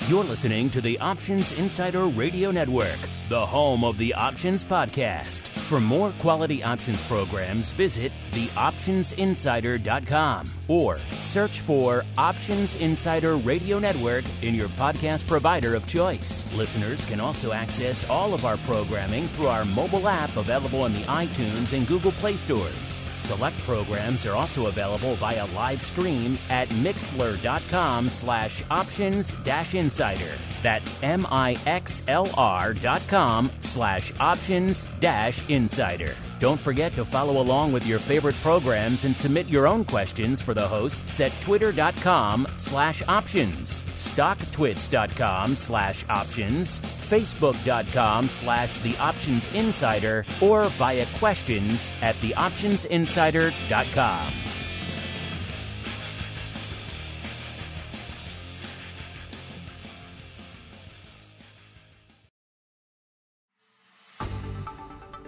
You're listening to the Options Insider Radio Network, the home of the Options Podcast. For more quality options programs, visit theoptionsinsider.com or search for Options Insider Radio Network in your podcast provider of choice. Listeners can also access all of our programming through our mobile app available in the iTunes and Google Play stores. Select programs are also available via live stream at mixlr.com/options-insider. That's mixlr.com/options-insider. Don't forget to follow along with your favorite programs and submit your own questions for the hosts at twitter.com/options, stocktwits.com/options, facebook.com/theoptionsinsider, or via questions at theoptionsinsider.com.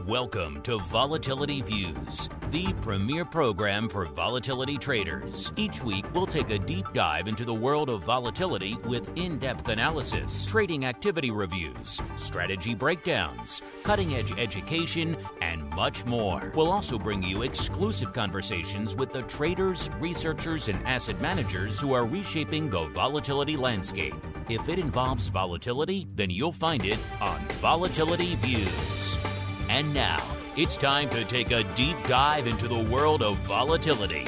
Welcome to Volatility Views, the premier program for volatility traders. Each week, we'll take a deep dive into the world of volatility with in-depth analysis, trading activity reviews, strategy breakdowns, cutting-edge education, and much more. We'll also bring you exclusive conversations with the traders, researchers, and asset managers who are reshaping the volatility landscape. If it involves volatility, then you'll find it on Volatility Views. And now, it's time to take a deep dive into the world of volatility.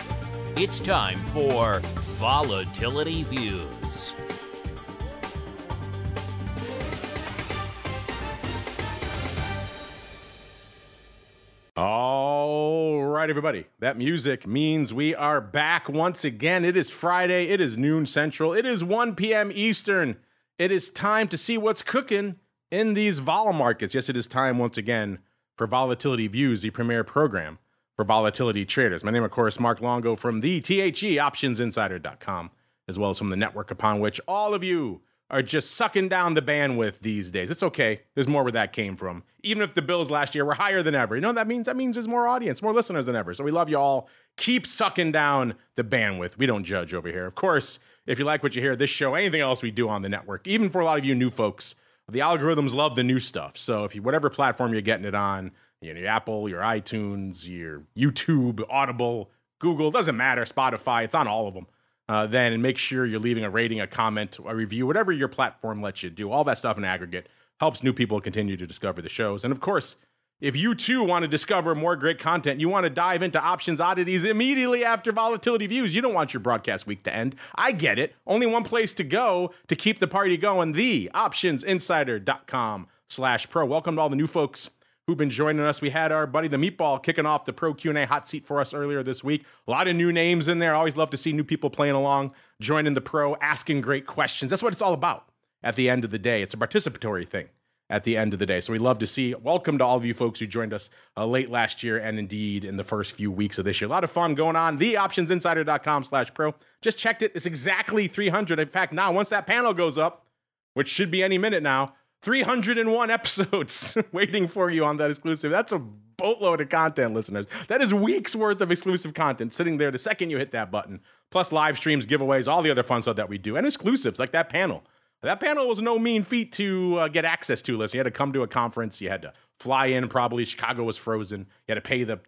It's time for Volatility Views. All right, everybody. That music means we are back once again. It is Friday. It is noon Central. It is 1 p.m. Eastern. It is time to see what's cooking in these vol markets. Yes, it is time once again for Volatility Views, the premier program for volatility traders. My name, of course, Mark Longo from the optionsinsider.com, as well as from the network upon which all of you are just sucking down the bandwidth these days. It's okay. There's more where that came from. Even if the bills last year were higher than ever. You know what that means? That means there's more audience, more listeners than ever. So we love you all. Keep sucking down the bandwidth. We don't judge over here. Of course, if you like what you hear, this show, anything else we do on the network, even for a lot of you new folks, the algorithms love the new stuff. So if you, whatever platform you're getting it on, you know, your Apple, your iTunes, your YouTube, Audible, Google, doesn't matter, Spotify, it's on all of them. Then make sure you're leaving a rating, a comment, a review, whatever your platform lets you do. All that stuff in aggregate helps new people continue to discover the shows. And of course, if you too want to discover more great content, you want to dive into options oddities immediately after Volatility Views, you don't want your broadcast week to end. I get it. Only one place to go to keep the party going, theoptionsinsider.com/pro. Welcome to all the new folks who've been joining us. We had our buddy the Meatball kicking off the Pro Q&A hot seat for us earlier this week. A lot of new names in there. Always love to see new people playing along, joining the Pro, asking great questions. That's what it's all about at the end of the day. It's a participatory thing at the end of the day. So we love to see. Welcome to all of you folks who joined us late last year and indeed in the first few weeks of this year. A lot of fun going on. theoptionsinsider.com/pro. Just checked it. It's exactly 300. In fact, now once that panel goes up, which should be any minute now, 301 episodes waiting for you on that exclusive. That's a boatload of content, listeners. That is weeks worth of exclusive content sitting there the second you hit that button. Plus live streams, giveaways, all the other fun stuff that we do. And exclusives like that panel. That panel was no mean feat to get access to, listen. You had to come to a conference. You had to fly in, probably. Chicago was frozen. You had to pay the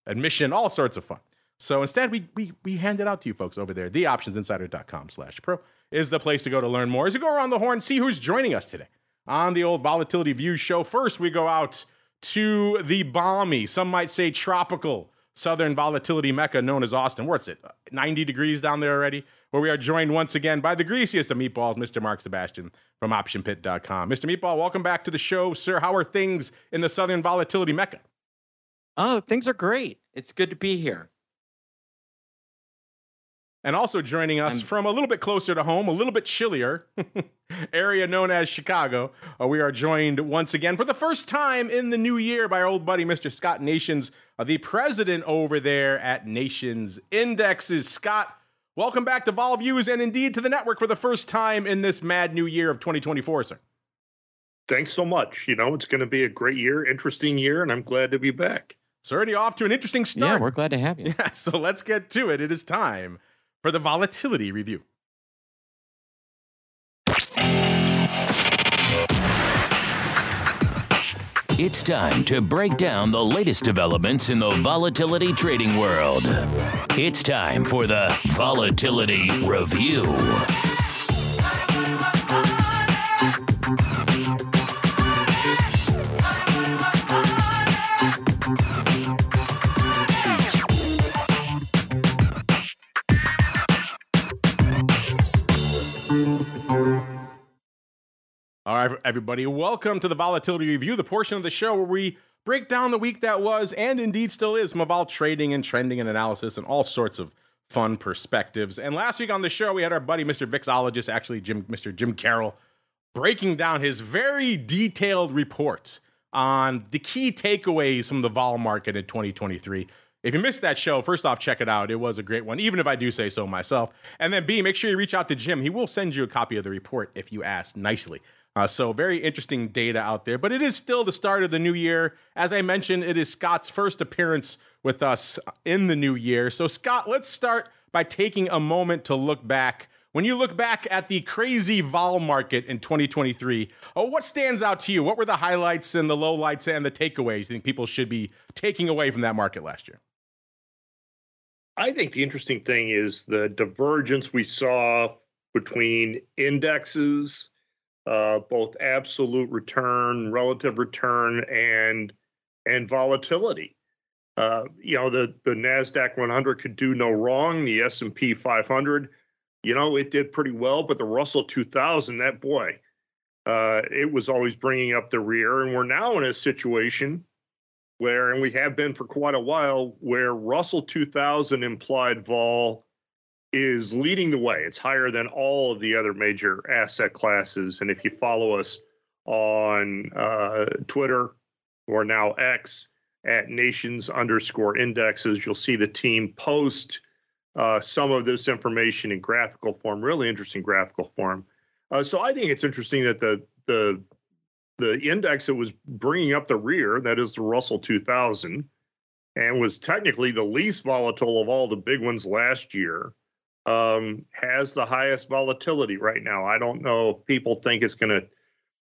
admission, all sorts of fun. So instead, we hand it out to you folks over there. theoptionsinsider.com/pro is the place to go to learn more. As we go around the horn, see who's joining us today on the old Volatility Views show. First, we go out to the balmy, some might say tropical, southern volatility mecca known as Austin. What's it, 90 degrees down there already? Where we are joined once again by the greasiest of meatballs, Mr. Mark Sebastian from OptionPit.com. Mr. Meatball, welcome back to the show, sir. How are things in the southern volatility mecca? Oh, things are great. It's good to be here. And also joining us from a little bit closer to home, a little bit chillier area known as Chicago, we are joined once again for the first time in the new year by our old buddy, Mr. Scott Nations, the president over there at Nations Indexes. Scott, welcome back to Vol Views and indeed to the network for the first time in this mad new year of 2024, sir. Thanks so much. You know, it's going to be a great year, interesting year, and I'm glad to be back. It's already off to an interesting start. Yeah, we're glad to have you. Yeah, so let's get to it. It is time for the Volatility Review. It's time to break down the latest developments in the volatility trading world. It's time for the Volatility Review. All right, everybody, welcome to the Volatility Review, the portion of the show where we break down the week that was and indeed still is some vol trading and trending and analysis and all sorts of fun perspectives. And last week on the show, we had our buddy, Mr. VIXologist, actually Mr. Jim Carroll, breaking down his very detailed report on the key takeaways from the vol market in 2023. If you missed that show, first off, check it out. It was a great one, even if I do say so myself. And then B, make sure you reach out to Jim. He will send you a copy of the report if you ask nicely. So very interesting data out there, but it is still the start of the new year. As I mentioned, it is Scott's first appearance with us in the new year. So Scott, let's start by taking a moment to look back. When you look back at the crazy vol market in 2023, what stands out to you? What were the highlights and the lowlights and the takeaways you think people should be taking away from that market last year? I think the interesting thing is the divergence we saw between indexes, both absolute return, relative return, and volatility. The NASDAQ 100 could do no wrong. The S&P 500, it did pretty well, but the Russell 2000, that boy, it was always bringing up the rear. And we're now in a situation where, and we have been for quite a while, where Russell 2000 implied vol is leading the way. It's higher than all of the other major asset classes. And if you follow us on Twitter or now X at nations_indexes, you'll see the team post some of this information in graphical form, really interesting graphical form. So I think it's interesting that the index that was bringing up the rear, that is the Russell 2000, and was technically the least volatile of all the big ones last year, has the highest volatility right now. I don't know if people think it's going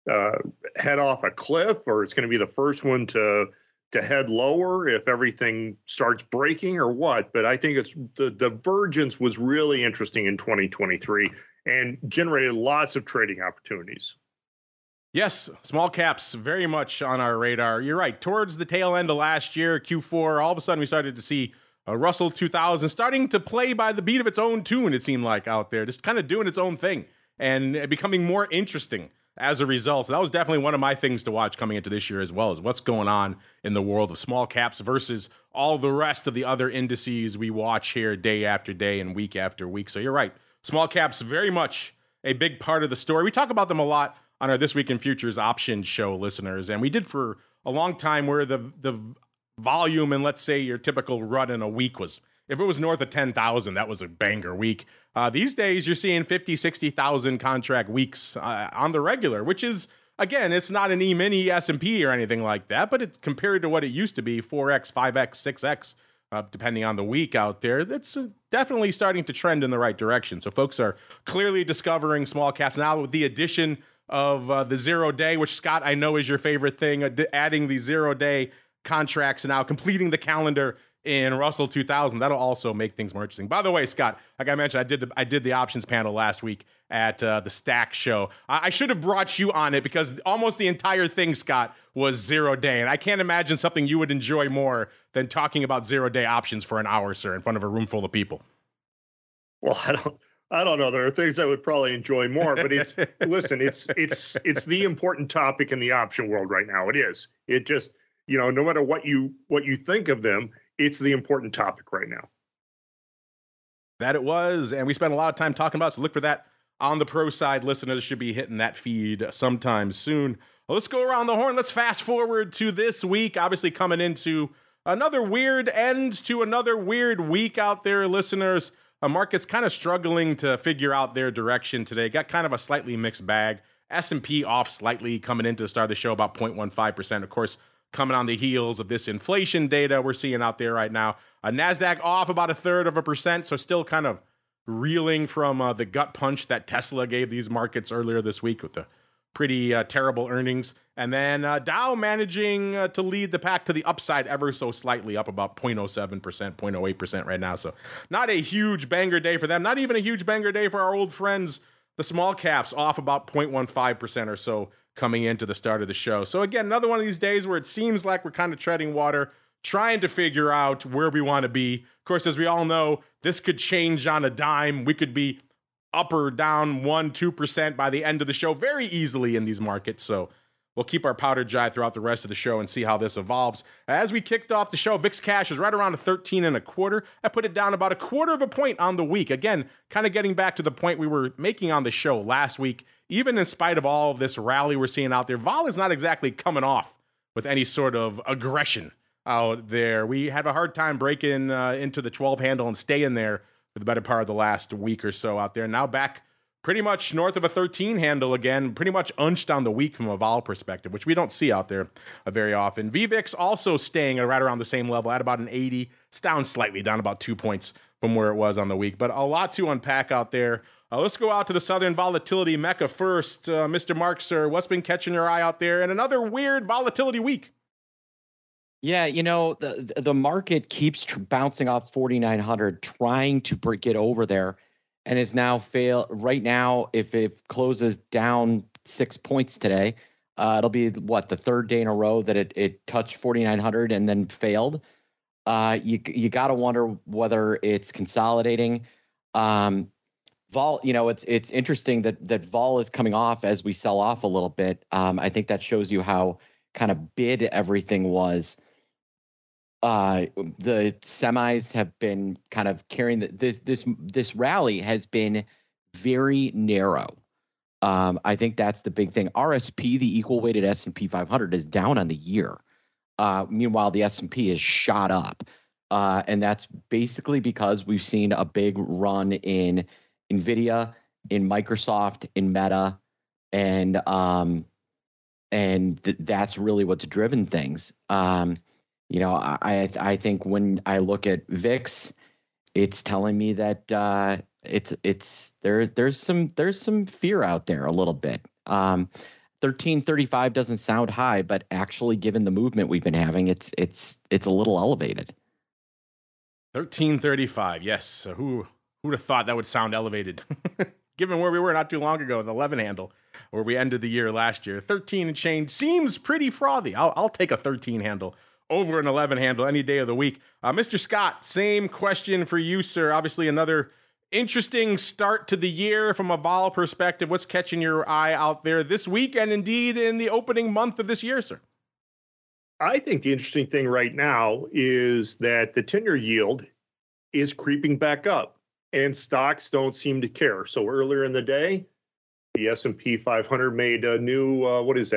to head off a cliff or it's going to be the first one to head lower if everything starts breaking or what. But I think it's the divergence was really interesting in 2023 and generated lots of trading opportunities. Yes, small caps very much on our radar. You're right. Towards the tail end of last year, Q4, all of a sudden we started to see Russell 2000 starting to play by the beat of its own tune, it seemed like, out there, just kind of doing its own thing and becoming more interesting as a result. So that was definitely one of my things to watch coming into this year as well, is what's going on in the world of small caps versus all the rest of the other indices we watch here day after day and week after week. So you're right. Small caps very much a big part of the story. We talk about them a lot on our This Week in Futures options show, listeners, and we did for a long time where the volume and let's say your typical run in a week was, if it was north of 10,000, that was a banger week. These days you're seeing 50, 60,000 contract weeks on the regular, which is, again, it's not an E-mini S&P or anything like that, but it's compared to what it used to be, 4X, 5X, 6X, depending on the week out there. That's definitely starting to trend in the right direction. So folks are clearly discovering small caps now with the addition of the 0 day, which Scott, I know is your favorite thing, adding the 0 day contracts and now completing the calendar in Russell 2000. That'll also make things more interesting. By the way, Scott, like I mentioned, I did the options panel last week at the Stack Show. I should have brought you on it because almost the entire thing, Scott, was 0 day. And I can't imagine something you would enjoy more than talking about 0 day options for an hour, sir, in front of a room full of people. Well, I don't know. There are things I would probably enjoy more, but listen, it's the important topic in the option world right now. It is. It just, no matter what you think of them, it's the important topic right now. That it was, and we spent a lot of time talking about it, so look for that on the pro side. Listeners should be hitting that feed sometime soon. Well, let's go around the horn. Let's fast forward to this week, obviously coming into another weird end to another weird week out there, listeners. Market's kind of struggling to figure out their direction today. Got kind of a slightly mixed bag. S&P off slightly coming into the start of the show, about 0.15%. Of course, coming on the heels of this inflation data we're seeing out there right now. NASDAQ off about 0.33%, so still kind of reeling from the gut punch that Tesla gave these markets earlier this week with the pretty terrible earnings. And then Dow managing to lead the pack to the upside ever so slightly, up about 0.07%, 0.08% right now. So not a huge banger day for them. Not even a huge banger day for our old friends, the small caps, off about 0.15% or so coming into the start of the show. So again, another one of these days where it seems like we're kind of treading water, trying to figure out where we want to be. Of course, as we all know, this could change on a dime. We could be up or down 1-2% by the end of the show very easily in these markets. So we'll keep our powder dry throughout the rest of the show and see how this evolves. As we kicked off the show, VIX cash is right around a 13.25. I put it down about 1/4 point on the week. Again, kind of getting back to the point we were making on the show last week. Even in spite of all of this rally we're seeing out there, vol is not exactly coming off with any sort of aggression out there. We had a hard time breaking into the 12 handle and staying there for the better part of the last week or so out there. Now back pretty much north of a 13 handle again, pretty much unched on the week from a vol perspective, which we don't see out there very often. VVIX also staying right around the same level at about an 80. It's down slightly, down about 2 points from where it was on the week, but a lot to unpack out there. Let's go out to the Southern Volatility Mecca first. Mr. Mark, sir, what's been catching your eye out there in another weird volatility week? Yeah, the market keeps bouncing off 4,900, trying to get over there, and is now fail right now. If it closes down 6 points today, it'll be the third day in a row that it touched 4,900 and then failed. You got to wonder whether it's consolidating. Vol, it's interesting that vol is coming off as we sell off a little bit. I think that shows you how kind of bid everything was. The semis have been kind of carrying this rally has been very narrow. I think that's the big thing. RSP, the equal weighted S&P 500, is down on the year. Meanwhile, the S&P is shot up. And that's basically because we've seen a big run in NVIDIA, in Microsoft, in Meta, and that's really what's driven things. I think when I look at VIX, it's telling me that there's some fear out there a little bit. 1335 doesn't sound high, but actually, given the movement we've been having, it's a little elevated. 1335, yes. So who'd have thought that would sound elevated? Given where we were not too long ago, the 11 handle, where we ended the year last year, 13 and change seems pretty frothy. I'll take a 13 handle over an 11 handle any day of the week. Mr. Scott, same question for you, sir. Obviously, another interesting start to the year from a vol perspective. What's catching your eye out there this week and indeed in the opening month of this year, sir? I think the interesting thing right now is that the 10-year yield is creeping back up and stocks don't seem to care. So earlier in the day, the S&P 500 made a new,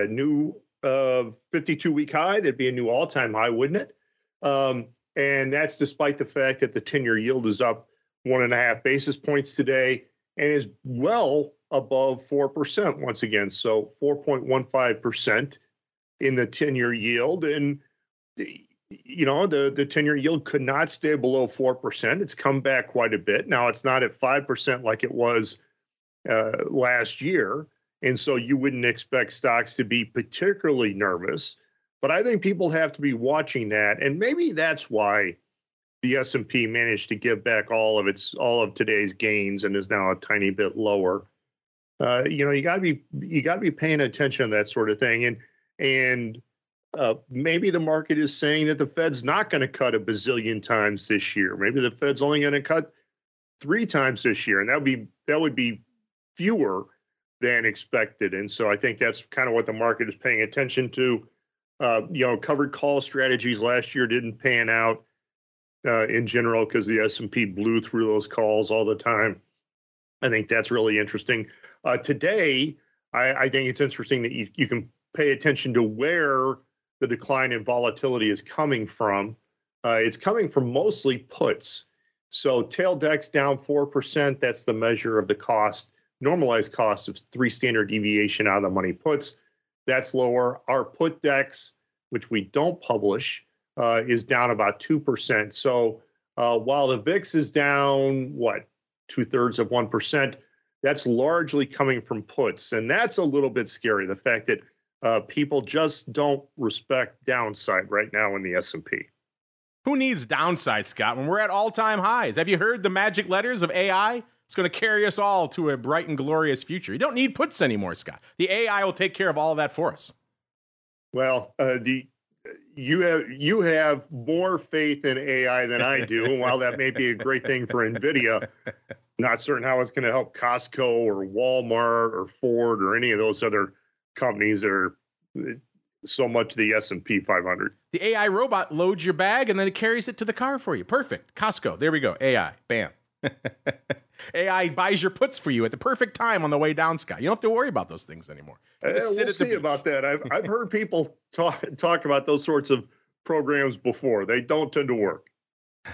new 52-week high. That'd be a new all-time high, wouldn't it? And that's despite the fact that the 10-year yield is up 1.5 basis points today and is well above 4% once again. So 4.15% in the 10-year yield. And, the 10-year yield could not stay below 4%. It's come back quite a bit. Now, it's not at 5% like it was last year. And so you wouldn't expect stocks to be particularly nervous. But I think people have to be watching that. And maybe that's why the S&P managed to give back all of today's gains and is now a tiny bit lower. You got to be paying attention to that sort of thing. And maybe the market is saying that the Fed's not going to cut a bazillion times this year. Maybe the Fed's only going to cut 3 times this year, and that would be fewer than expected. And so I think that's kind of what the market is paying attention to. Covered call strategies last year didn't pan out in general because the S&P blew through those calls all the time. I think that's really interesting. Today, I think it's interesting that you can pay attention to where the decline in volatility is coming from. It's coming from mostly puts. So tail decks down 4%. That's the measure of the cost, normalized cost of 3 standard deviation out of the money puts. That's lower. Our put decks, which we don't publish, is down about 2%. So while the VIX is down, 2/3 of 1%, that's largely coming from puts. And that's a little bit scary, the fact that people just don't respect downside right now in the S&P. Who needs downside, Scott, when we're at all-time highs? Have you heard the magic letters of AI? It's going to carry us all to a bright and glorious future. You don't need puts anymore, Scott. The AI will take care of all of that for us. Well, you have more faith in AI than I do. And while that may be a great thing for NVIDIA, not certain how it's going to help Costco or Walmart or Ford or any of those other companies that are so much the S&P 500. The AI robot loads your bag and then it carries it to the car for you. Perfect. Costco. There we go. AI. Bam. AI buys your puts for you at the perfect time on the way down, Scott. You don't have to worry about those things anymore. We'll see about that. I've heard people talk about those sorts of programs before. They don't tend to work.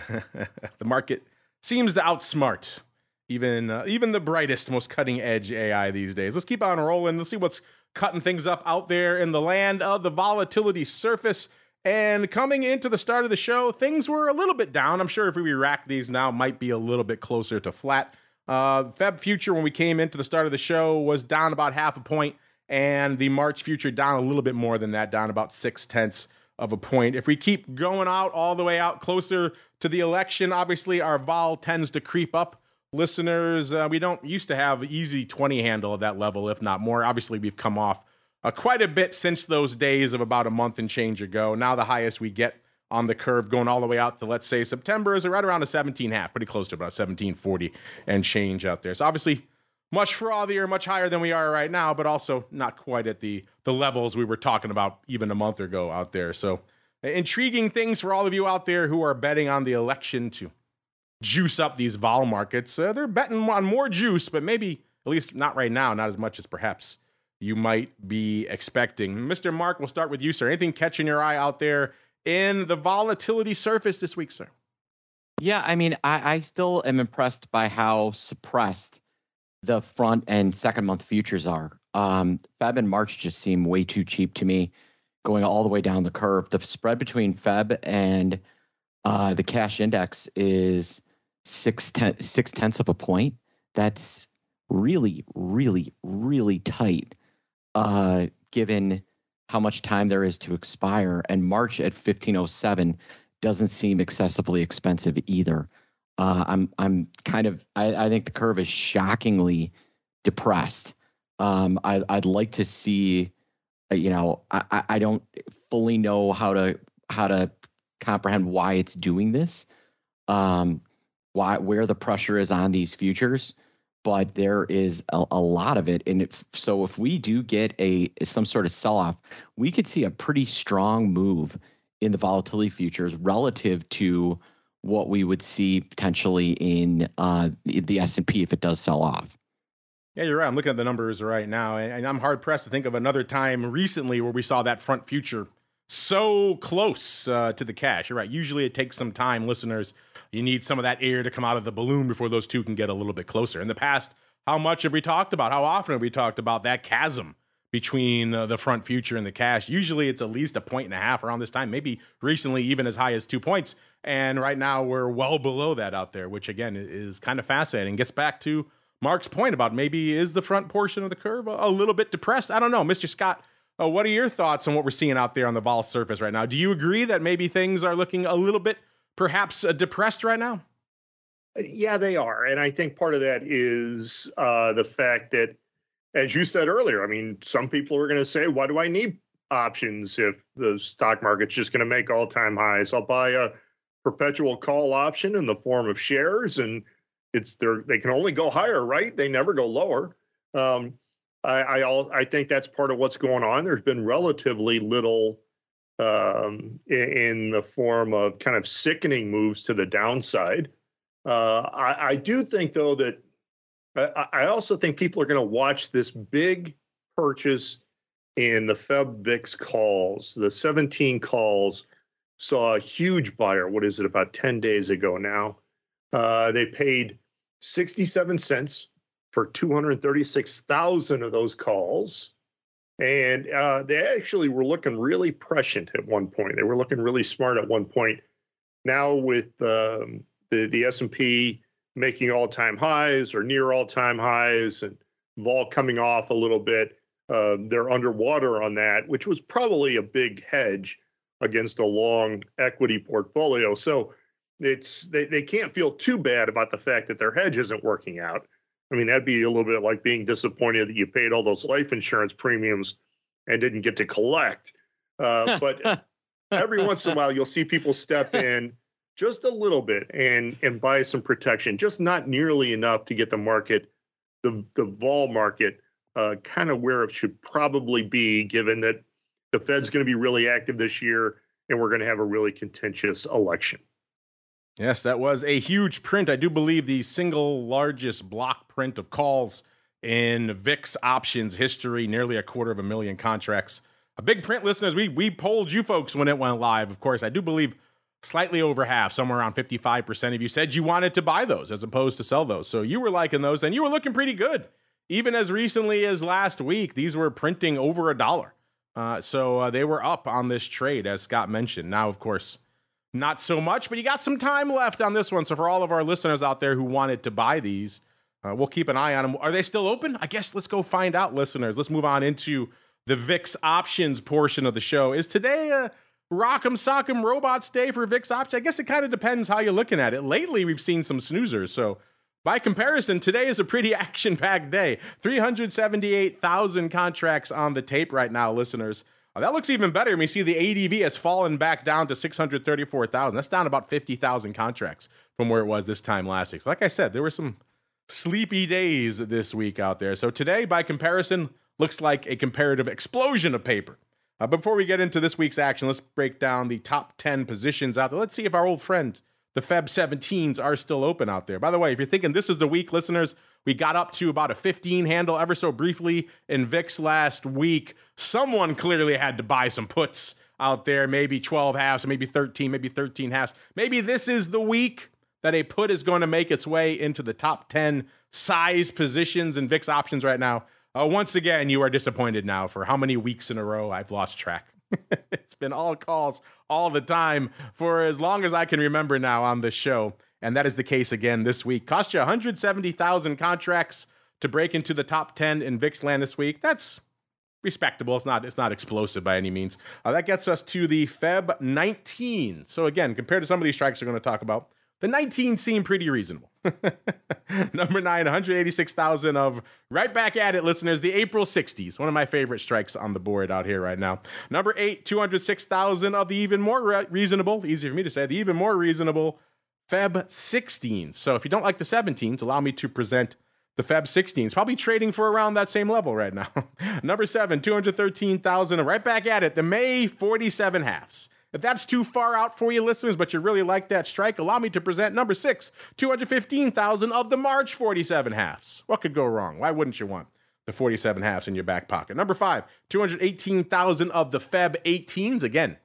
The market seems to outsmart even the brightest, most cutting edge AI these days. Let's keep on rolling. Let's see what's cutting things up out there in the land of the volatility surface. And coming into the start of the show, things were a little bit down. I'm sure if we rack these now, might be a little bit closer to flat. Feb future, when we came into the start of the show, was down about 0.5 point, and the March future down a little bit more than that, down about 0.6 of a point. If we keep going out all the way out closer to the election, obviously our vol tends to creep up. Listeners, we don't used to have easy 20 handle at that level, if not more. Obviously, we've come off quite a bit since those days of about a month and change ago. Now the highest we get on the curve going all the way out to, let's say, September is right around a 17.5, pretty close to about 1740 and change out there. So obviously much frothier, much higher than we are right now, but also not quite at the levels we were talking about even a month ago out there. So intriguing things for all of you out there who are betting on the election to juice up these vol markets. They're betting on more juice, but maybe at least not right now, not as much as perhaps you might be expecting. Mr. Mark, we'll start with you, sir. Anything catching your eye out there in the volatility surface this week, sir? Yeah, I mean, I still am impressed by how suppressed the front and second month futures are. Feb and March just seem way too cheap to me, going all the way down the curve. The spread between Feb and the cash index is 0.6 of a point. That's really, really, really tight, given how much time there is to expire. And March at 1507 doesn't seem excessively expensive either. I think the curve is shockingly depressed. I'd like to see, I don't fully know how to comprehend why it's doing this, where the pressure is on these futures, but there is a lot of it. And so if we do get some sort of sell-off, we could see a pretty strong move in the volatility futures relative to what we would see potentially in the S&P if it does sell off. Yeah, you're right. I'm looking at the numbers right now, and I'm hard-pressed to think of another time recently where we saw that front future so close to the cash. You're right. Usually it takes some time, listeners. You need some of that air to come out of the balloon before those two can get a little bit closer. In the past, how much have we talked about? How often have we talked about that chasm between the front future and the cash? Usually it's at least 1.5 points around this time, maybe recently even as high as 2 points. And right now we're well below that out there, which again is kind of fascinating. Gets back to Mark's point about maybe is the front portion of the curve a little bit depressed? I don't know. Mr. Scott, what are your thoughts on what we're seeing out there on the vol surface right now? Do you agree that maybe things are looking a little bit perhaps depressed right now? Yeah, they are. And I think part of that is the fact that, as you said earlier, I mean, some people are going to say, why do I need options if the stock market's just going to make all-time highs? I'll buy a perpetual call option in the form of shares, and they can only go higher, right? They never go lower. I think that's part of what's going on. There's been relatively little in the form of kind of sickening moves to the downside. I do think, though, that I also think people are going to watch this big purchase in the Feb VIX calls. The 17 calls saw a huge buyer. What is it, about 10 days ago now? They paid 67 cents for 236,000 of those calls. And they actually were looking really prescient at one point. They were looking really smart at one point. Now with the S&P making all-time highs or near all-time highs, and vol coming off a little bit. They're underwater on that, which was probably a big hedge against a long equity portfolio. So they can't feel too bad about the fact that their hedge isn't working out. I mean, that'd be a little bit like being disappointed that you paid all those life insurance premiums and didn't get to collect. But every once in a while, you'll see people step in just a little bit and buy some protection, just not nearly enough to get the market, the vol market, kind of where it should probably be, given that the Fed's going to be really active this year and we're going to have a really contentious election. Yes, that was a huge print. I do believe the single largest block print of calls in VIX options history, nearly 250,000 contracts. A big print, listeners. We polled you folks when it went live. Of course, I do believe slightly over half, somewhere around 55% of you said you wanted to buy those as opposed to sell those. So you were liking those, and you were looking pretty good. Even as recently as last week, these were printing over $1. So they were up on this trade, as Scott mentioned. Now, of course, not so much, but you got some time left on this one. So for all of our listeners out there who wanted to buy these, we'll keep an eye on them. Are they still open? I guess let's go find out, listeners. Let's move on into the VIX options portion of the show. Is today a rock'em sock'em robots day for VIX options? I guess it kind of depends how you're looking at it. Lately, we've seen some snoozers. So by comparison, today is a pretty action-packed day. 378,000 contracts on the tape right now, listeners. That looks even better. We see the ADV has fallen back down to 634,000. That's down about 50,000 contracts from where it was this time last week. So like I said, there were some sleepy days this week out there. So today, by comparison, looks like a comparative explosion of paper. Before we get into this week's action, let's break down the top 10 positions out there. Let's see if our old friend, the Feb 17s, are still open out there. By the way, if you're thinking this is the week, listeners, we got up to about a 15 handle ever so briefly in VIX last week. Someone clearly had to buy some puts out there, maybe 12 halves, maybe 13 halves. Maybe this is the week that a put is going to make its way into the top 10 size positions in VIX options right now. Once again, you are disappointed now for how many weeks in a row. I've lost track. It's been all calls all the time for as long as I can remember now on this show. And that is the case again this week. Cost you 170,000 contracts to break into the top 10 in VIX land this week. That's respectable. It's not explosive by any means. That gets us to the Feb 19. So again, compared to some of these strikes we're going to talk about, the 19 seem pretty reasonable. Number 9, 186,000 of right back at it, listeners. The April 60s, one of my favorite strikes on the board out here right now. Number 8, 206,000 of the even more reasonable, easy for me to say, the even more reasonable Feb 16s. So if you don't like the 17s, allow me to present the Feb 16s, probably trading for around that same level right now. Number 7, 213,000 right back at it. The May 47 halves. If that's too far out for you, listeners, but you really like that strike, allow me to present number 6, 215,000 of the March 47 halves. What could go wrong? Why wouldn't you want the 47 halves in your back pocket? Number 5, 218,000 of the Feb 18s. Again,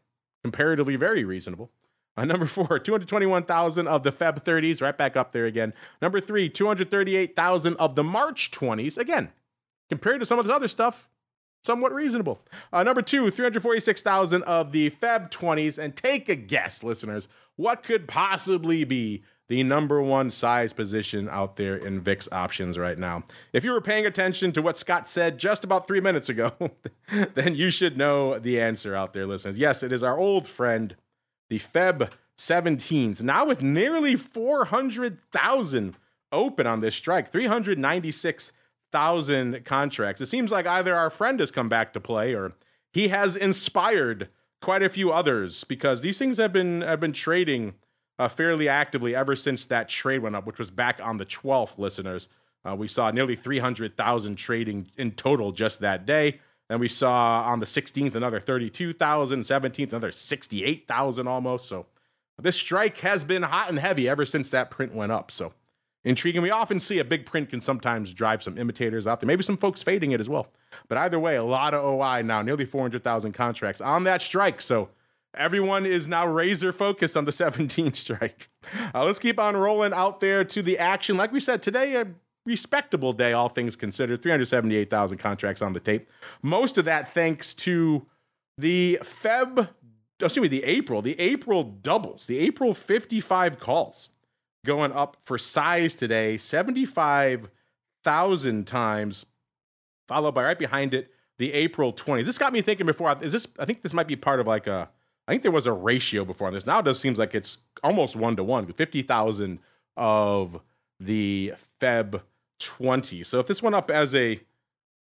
comparatively very reasonable. Number 4, 221,000 of the Feb 30s, right back up there again. Number 3, 238,000 of the March 20s. Again, compared to some of this other stuff, somewhat reasonable. Number 2, 346,000 of the Feb 20s. And take a guess, listeners, what could possibly be the number one size position out there in VIX options right now? If you were paying attention to what Scott said just about 3 minutes ago, then you should know the answer out there, listeners. Yes, it is our old friend, the Feb 17s, now with nearly 400,000 open on this strike, 396,000 contracts. It seems like either our friend has come back to play or he has inspired quite a few others, because these things have been trading fairly actively ever since that trade went up, which was back on the 12th, listeners. We saw nearly 300,000 trading in total just that day. Then we saw on the 16th another 32,000, 17th another 68,000 almost. So this strike has been hot and heavy ever since that print went up. So intriguing. We often see a big print can sometimes drive some imitators out there. Maybe some folks fading it as well. But either way, a lot of OI now, nearly 400,000 contracts on that strike. So everyone is now razor focused on the 17th strike. Let's keep on rolling out there to the action. Like we said, today, a respectable day, all things considered. 378,000 contracts on the tape. Most of that thanks to the April doubles, the April 55 calls. going up for size today, 75,000 times, followed by right behind it, the April 20s. This got me thinking before, I think this might be part of like I think there was a ratio before on this. Now it does seems like it's almost 1-to-1, 50,000 of the Feb 20. So if this went up as a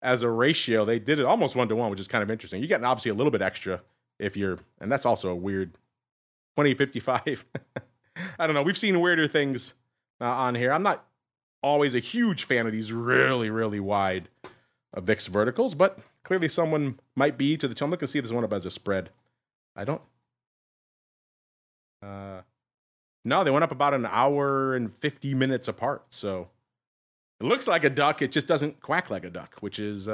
ratio, they did it almost 1-to-1, which is kind of interesting. You're getting obviously a little bit extra if you're, and that's also a weird 20-55. I don't know. We've seen weirder things on here. I'm not always a huge fan of these really, really wide VIX verticals, but clearly someone might be to the. I'm looking to see if this one up as a spread. I don't. No, they went up about an hour and 50 minutes apart. So it looks like a duck. It just doesn't quack like a duck, which is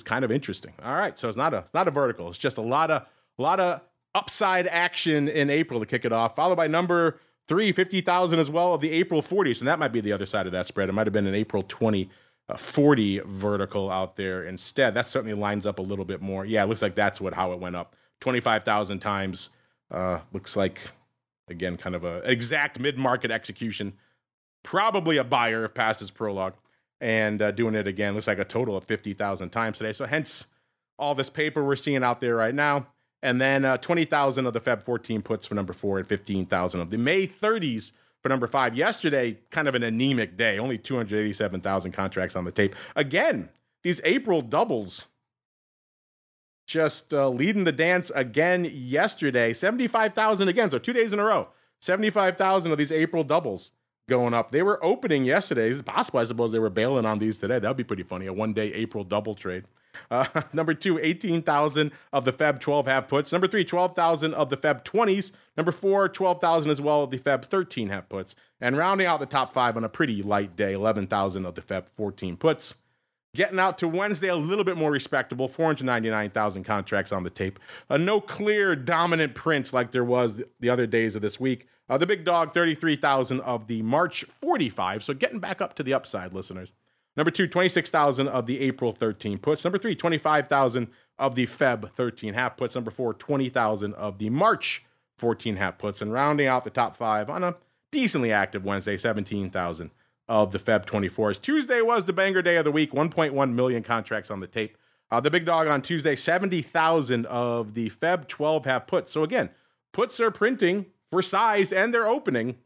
kind of interesting. All right, so it's not a vertical. It's just a lot of upside action in April to kick it off, followed by number 3, 50,000 as well of the April 40s, and that might be the other side of that spread. It might have been an April 20 40 vertical out there instead. That certainly lines up a little bit more. Yeah, it looks like that's how it went up. 25,000 times. Looks like, again, kind of an exact mid-market execution. Probably a buyer if past his prologue. And doing it again, looks like a total of 50,000 times today. So hence all this paper we're seeing out there right now. And then 20,000 of the Feb 14 puts for number 4 and 15,000 of the May 30s for number 5. Yesterday, kind of an anemic day. Only 287,000 contracts on the tape. Again, these April doubles just leading the dance again yesterday. 75,000 again, so 2 days in a row. 75,000 of these April doubles going up. They were opening yesterday. It's possible, I suppose, they were bailing on these today. That would be pretty funny, a one-day April double trade. Number 2, 18,000 of the Feb 12 half puts. Number 3, 12,000 of the Feb 20s. Number 4, 12,000 as well of the Feb 13 half puts. And rounding out the top 5 on a pretty light day, 11,000 of the Feb 14 puts. Getting out to Wednesday, a little bit more respectable, 499,000 contracts on the tape. No clear dominant print like there was the other days of this week. The big dog, 33,000 of the March 45. So getting back up to the upside, listeners. Number 2, 26,000 of the April 13 puts. Number 3, 25,000 of the Feb 13 half puts. Number 4, 20,000 of the March 14 half puts. And rounding out the top 5 on a decently active Wednesday, 17,000 of the Feb 24s. Tuesday was the banger day of the week, 1.1 million contracts on the tape. The big dog on Tuesday, 70,000 of the Feb 12 half puts. So again, puts are printing for size and they're opening.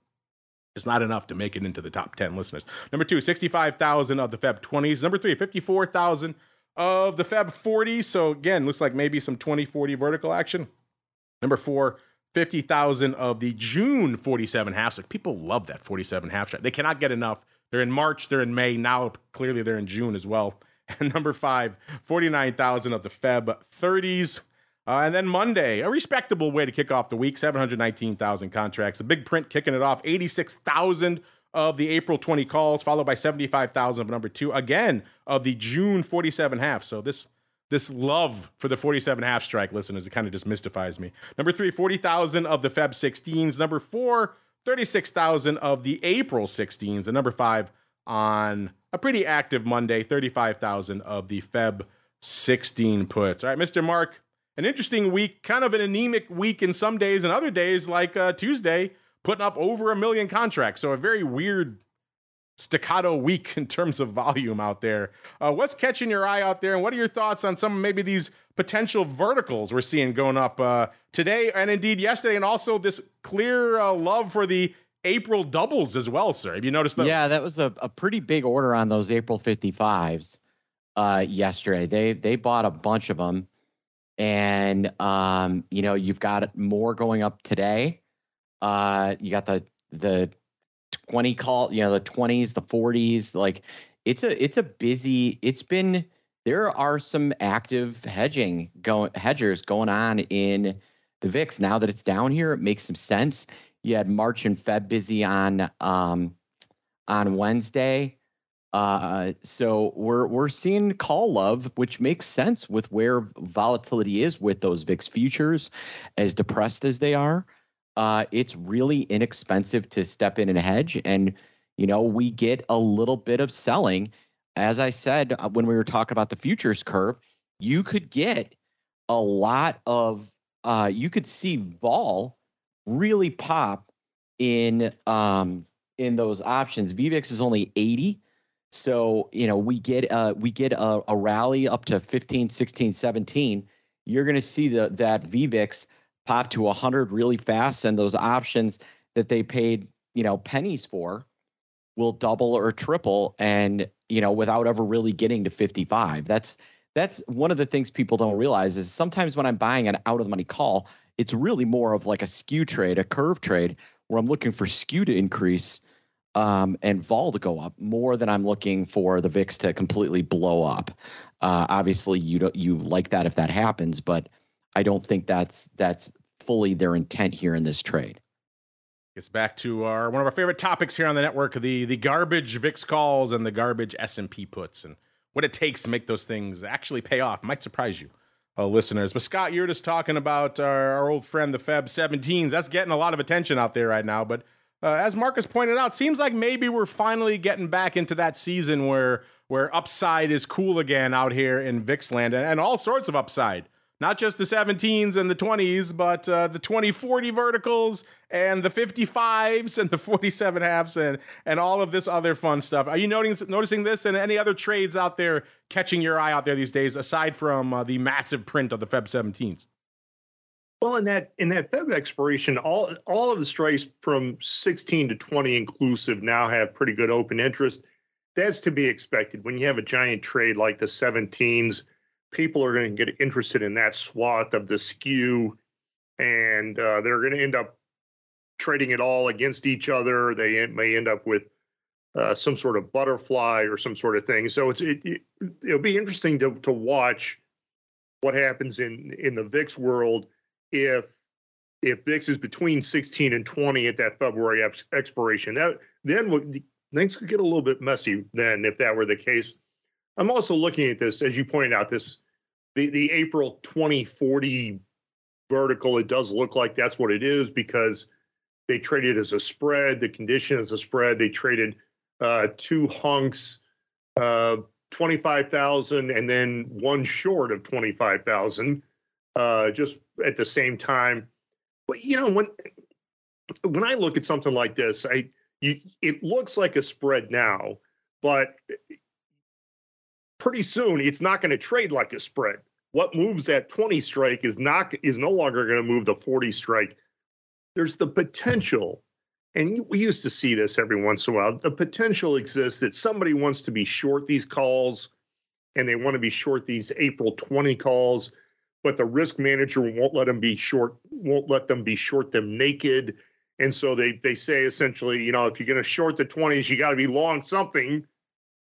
It's not enough to make it into the top 10, listeners. Number 2, 65,000 of the Feb 20s. Number 3, 54,000 of the Feb 40s. So again, looks like maybe some 20-40 vertical action. Number 4, 50,000 of the June 47 halves. Like, people love that 47 half shot. They cannot get enough. They're in March, they're in May. Now, clearly, they're in June as well. And number 5, 49,000 of the Feb 30s. And then Monday, a respectable way to kick off the week, 719,000 contracts. The big print kicking it off, 86,000 of the April 20 calls, followed by 75,000 of number 2, again, of the June 47 half. So this love for the 47 half strike, listeners, it kind of just mystifies me. Number 3, 40,000 of the Feb 16s. Number 4, 36,000 of the April 16s. And number 5, on a pretty active Monday, 35,000 of the Feb 16 puts. All right, Mr. Mark. An interesting week, kind of an anemic week in some days, and other days, like Tuesday, putting up over 1 million contracts. So a very weird staccato week in terms of volume out there. What's catching your eye out there, and what are your thoughts on some maybe these potential verticals we're seeing going up today and indeed yesterday, and also this clear love for the April doubles as well, sir? Have you noticed those? Yeah, that was a pretty big order on those April 55s yesterday. They bought a bunch of them. And, you've got more going up today. You got the 20 call, the 20s, the 40s, like it's a busy, there are some active hedgers going on in the VIX. Now that it's down here, it makes some sense. You had March and Feb busy on Wednesday. So we're seeing call love, which makes sense with where volatility is with those VIX futures, as depressed as they are. It's really inexpensive to step in and hedge. And, we get a little bit of selling. As I said, when we were talking about the futures curve, you could get a lot of, you could see vol really pop in in those options. VVIX is only 80. So, we get a rally up to 15, 16, 17. You're going to see that VVIX pop to 100 really fast, and those options that they paid, pennies for will double or triple, and, without ever really getting to 55. That's one of the things people don't realize is sometimes when I'm buying an out of the money call, it's really more of like a skew trade, a curve trade, where I'm looking for skew to increase and vol to go up more than I'm looking for the VIX to completely blow up. Obviously, you like that if that happens, but I don't think that's fully their intent here in this trade. Gets back to one of our favorite topics here on the network: the garbage VIX calls and the garbage S&P puts, and what it takes to make those things actually pay off. Might surprise you, listeners. But Scott, you're just talking about our old friend, the Feb 17s. That's getting a lot of attention out there right now, but as Marcus pointed out, seems like maybe we're finally getting back into that season where upside is cool again out here in VIX land, and all sorts of upside. Not just the 17s and the 20s, but the 20-40 verticals and the 55s and the 47 halves and all of this other fun stuff. Are you noticing this and any other trades out there catching your eye out there these days, aside from the massive print of the Feb 17s? Well, in that Feb expiration, all of the strikes from 16 to 20 inclusive now have pretty good open interest. That's to be expected. When you have a giant trade like the 17s, people are going to get interested in that swath of the skew, and they're going to end up trading it all against each other. They may end up with some sort of butterfly or some sort of thing. So it'll be interesting to watch what happens in the VIX world if VIX is between 16 and 20 at that February expiration. Then things could get a little bit messy then if that were the case. I'm also looking at this, as you pointed out, the April 2040 vertical. It does look like that's what it is because they traded as a spread. The condition is a spread. They traded two hunks, 25,000, and then one short of 25,000. Just at the same time. But when I look at something like this, it looks like a spread now, but pretty soon it's not going to trade like a spread. What moves that 20 strike is no longer going to move the 40 strike. There's the potential, and we used to see this every once in a while. The potential exists that somebody wants to be short these calls, and they want to be short these April 20 calls. But the risk manager won't let them be short them naked. And so they say essentially, if you're going to short the 20s, you got to be long something.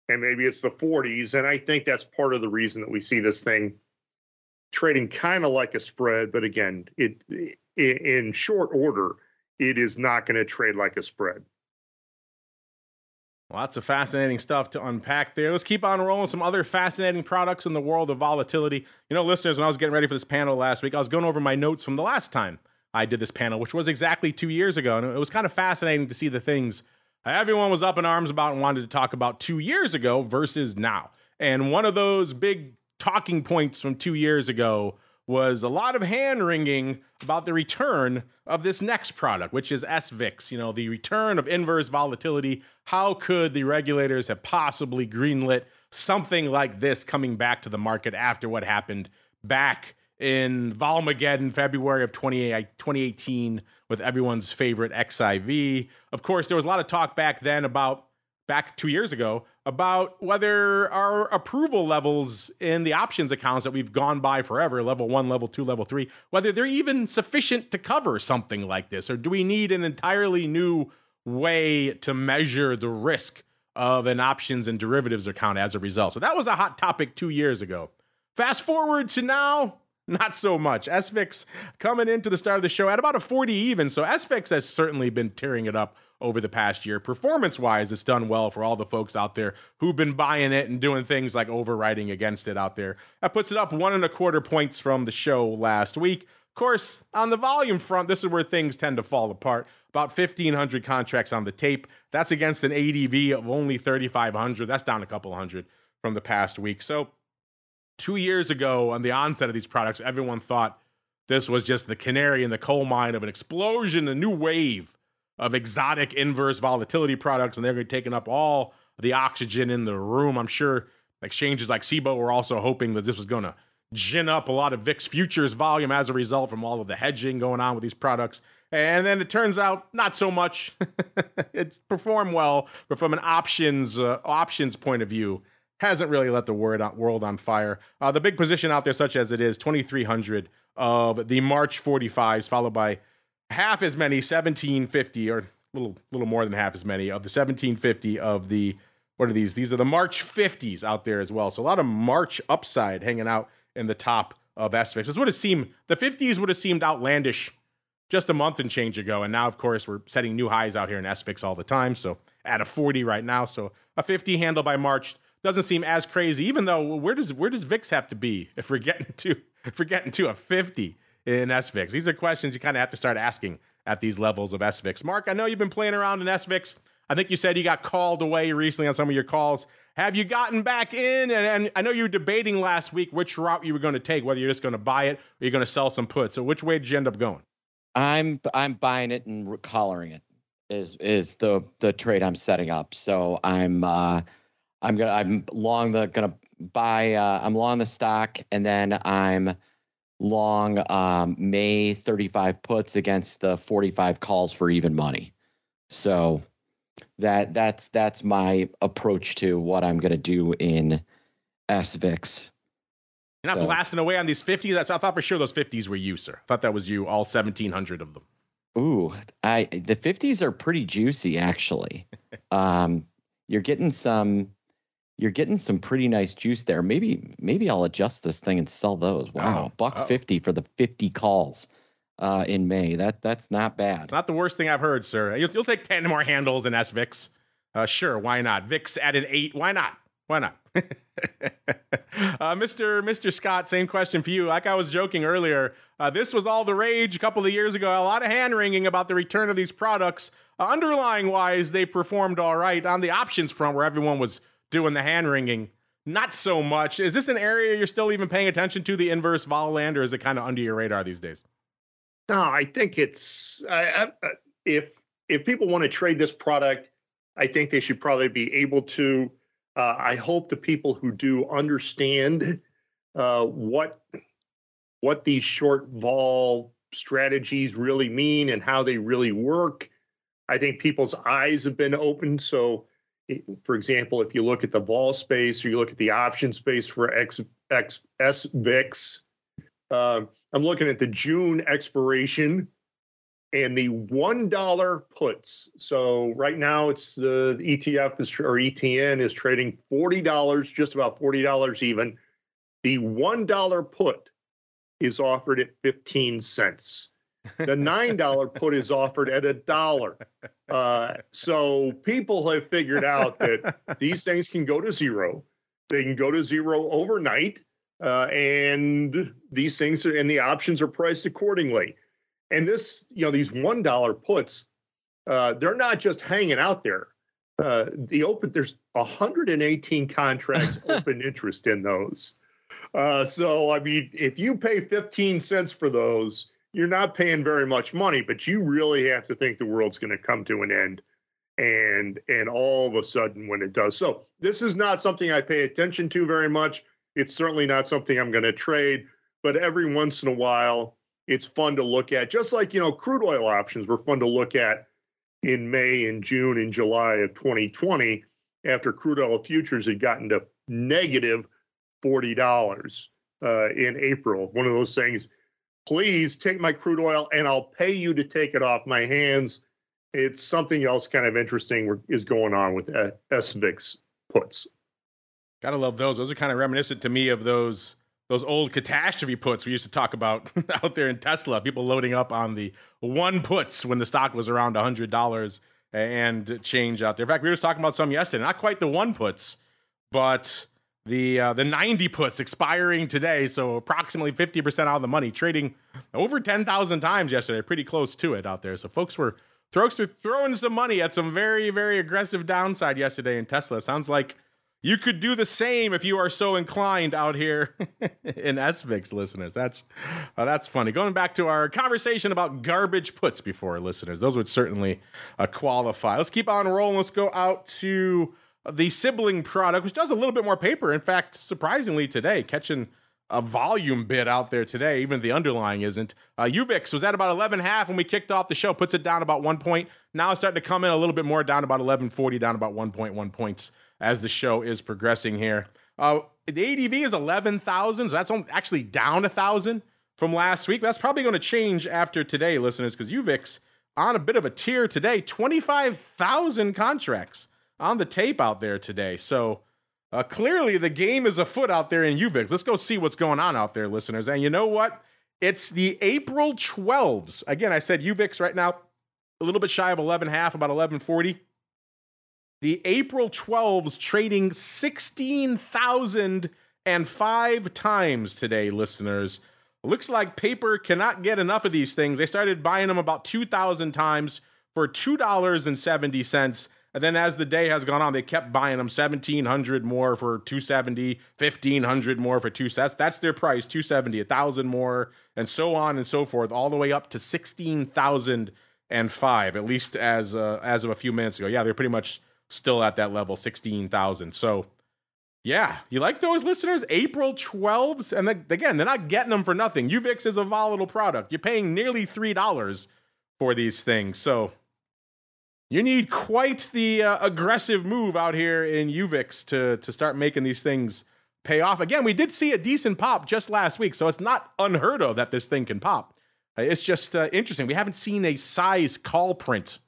And maybe it's the 40s. And I think that's part of the reason that we see this thing trading kind of like a spread. But again, in short order, it is not going to trade like a spread. Lots of fascinating stuff to unpack there. Let's keep on rolling. Some other fascinating products in the world of volatility. Listeners, when I was getting ready for this panel last week, I was going over my notes from the last time I did this panel, which was exactly 2 years ago. And it was kind of fascinating to see the things everyone was up in arms about and wanted to talk about 2 years ago versus now. And one of those big talking points from 2 years ago was a lot of hand-wringing about the return of this next product, which is SVIX, the return of inverse volatility. How could the regulators have possibly greenlit something like this coming back to the market after what happened back in Volmageddon, February of 2018, with everyone's favorite XIV? Of course, there was a lot of talk back 2 years ago, about whether our approval levels in the options accounts that we've gone by forever, level 1, level 2, level 3, whether they're even sufficient to cover something like this, or do we need an entirely new way to measure the risk of an options and derivatives account as a result? So that was a hot topic 2 years ago. Fast forward to now, not so much. SVIX coming into the start of the show at about a 40 even, so SVIX has certainly been tearing it up over the past year. Performance-wise, it's done well for all the folks out there who've been buying it and doing things like overwriting against it out there. That puts it up 1.25 points from the show last week. Of course, on the volume front, this is where things tend to fall apart. About 1,500 contracts on the tape. That's against an ADV of only 3,500. That's down a couple hundred from the past week. So 2 years ago, on the onset of these products, everyone thought this was just the canary in the coal mine of an explosion, a new wave of exotic inverse volatility products, and they're taking up all the oxygen in the room. I'm sure exchanges like SEBA were also hoping that this was going to gin up a lot of VIX futures volume as a result from all of the hedging going on with these products. And then it turns out not so much. It's performed well, but from an options point of view, hasn't really let the world on fire. The big position out there, such as it is, 2,300 of the March 45s, followed by half as many 1750, or a little more than half as many of the 1750 of the, what are these? These are the March 50s out there as well. So a lot of March upside hanging out in the top of SVIX. This would have seemed, the 50s would have seemed outlandish just a month and change ago. And now, of course, we're setting new highs out here in SVIX all the time. So at a 40 right now. So a 50 handle by March doesn't seem as crazy, even though where does VIX have to be if we're getting to a 50 in SVIX? These are questions you kind of have to start asking at these levels of SVIX. Mark, I know you've been playing around in SVIX. I think you said you got called away recently on some of your calls. Have you gotten back in? And I know you were debating last week which route you were going to take, whether you're just going to buy it or you're going to sell some puts. So which way did you end up going? I'm buying it and collaring it is the trade I'm setting up. So I'm long the stock, and then I'm long May 35 puts against the 45 calls for even money. So that's my approach to what I'm going to do in SVIX. You're not blasting away on these 50s. I thought for sure those 50s were you, sir. I thought that was you, all 1,700 of them. Ooh, the 50s are pretty juicy, actually. You're getting some pretty nice juice there. Maybe I'll adjust this thing and sell those. Wow, $1.50 for the 50 calls in May. That's not bad. It's not the worst thing I've heard, sir. You'll take 10 more handles in SVIX. Sure, why not? VIX at an 8. Why not? Why not? Mr. Scott, same question for you. Like I was joking earlier, this was all the rage a couple of years ago. A lot of hand-wringing about the return of these products. Underlying-wise, they performed all right. On the options front, where everyone was doing the hand-wringing, not so much. Is this an area you're still even paying attention to, the inverse vol land, or is it kind of under your radar these days? No, I think it's if people want to trade this product, I think they should probably be able to. I hope the people who do understand what these short vol strategies really mean and how they really work. I think people's eyes have been opened. So, for example, if you look at the vol space or you look at the option space for SVIX, I'm looking at the June expiration and the $1 puts. So right now it's the ETF or ETN is trading $40, just about $40 even. The $1 put is offered at 15 cents. The $9 put is offered at $1. So people have figured out that these things can go to zero. They can go to zero overnight. And these things and the options are priced accordingly. And this, these $1 puts, they're not just hanging out there. There's 118 contracts open interest in those. So, I mean, if you pay 15 cents for those, you're not paying very much money, but you really have to think the world's going to come to an end. And all of a sudden when it does. So this is not something I pay attention to very much. It's certainly not something I'm going to trade, but every once in a while, it's fun to look at. Just like, crude oil options were fun to look at in May and June and July of 2020 after crude oil futures had gotten to negative $40 in April. One of those things, please take my crude oil and I'll pay you to take it off my hands. It's something else kind of interesting is going on with SVIX puts. Gotta love those. Those are kind of reminiscent to me of those old catastrophe puts we used to talk about out there in Tesla. People loading up on the one puts when the stock was around $100 and change out there. In fact, we were just talking about some yesterday. Not quite the one puts, but the 90 puts expiring today. So approximately 50% out of the money, trading over 10,000 times yesterday. Pretty close to it out there. So folks were throwing some money at some very, very aggressive downside yesterday in Tesla. Sounds like you could do the same if you are so inclined out here in SVIX, listeners. That's funny. Going back to our conversation about garbage puts before, listeners, those would certainly qualify. Let's keep on rolling. Let's go out to the sibling product, which does a little bit more paper. In fact, surprisingly today, catching a volume bid out there today, even if the underlying isn't. UVIX was at about 11.5 when we kicked off the show, puts it down about 1 point. Now it's starting to come in a little bit more, down about 11.40, down about 1.1 points as the show is progressing here. The ADV is 11,000, so that's actually down 1,000 from last week. That's probably going to change after today, listeners, because UVIX on a bit of a tear today, 25,000 contracts on the tape out there today. So clearly the game is afoot out there in UVIX. Let's go see what's going on out there, listeners. And you know what? It's the April 12s. Again, I said UVIX right now, a little bit shy of 11.5, about 11.40. The April 12s trading 16,005 times today, listeners. Looks like paper cannot get enough of these things. They started buying them about 2,000 times for $2.70. And then as the day has gone on, they kept buying them 1,700 more for $2.70, 1,500 more for $2. That's their price, $2.70, 1,000 more, and so on and so forth, all the way up to 16,005, at least as of a few minutes ago. Yeah, they're pretty much still at that level, 16,000. So, yeah, you like those, listeners? April 12s, and again, they're not getting them for nothing. UVIX is a volatile product. You're paying nearly $3 for these things, so you need quite the aggressive move out here in UVIX to start making these things pay off. Again, we did see a decent pop just last week, so it's not unheard of that this thing can pop. It's just interesting. We haven't seen a size call print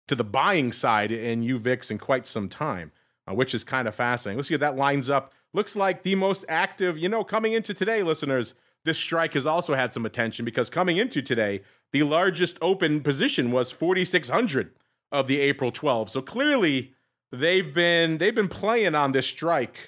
to the buying side in UVIX in quite some time, which is kind of fascinating. Let's see if that lines up. Looks like the most active, coming into today, listeners, this strike has also had some attention because coming into today, the largest open position was 4,600 of the April 12. So clearly they've been playing on this strike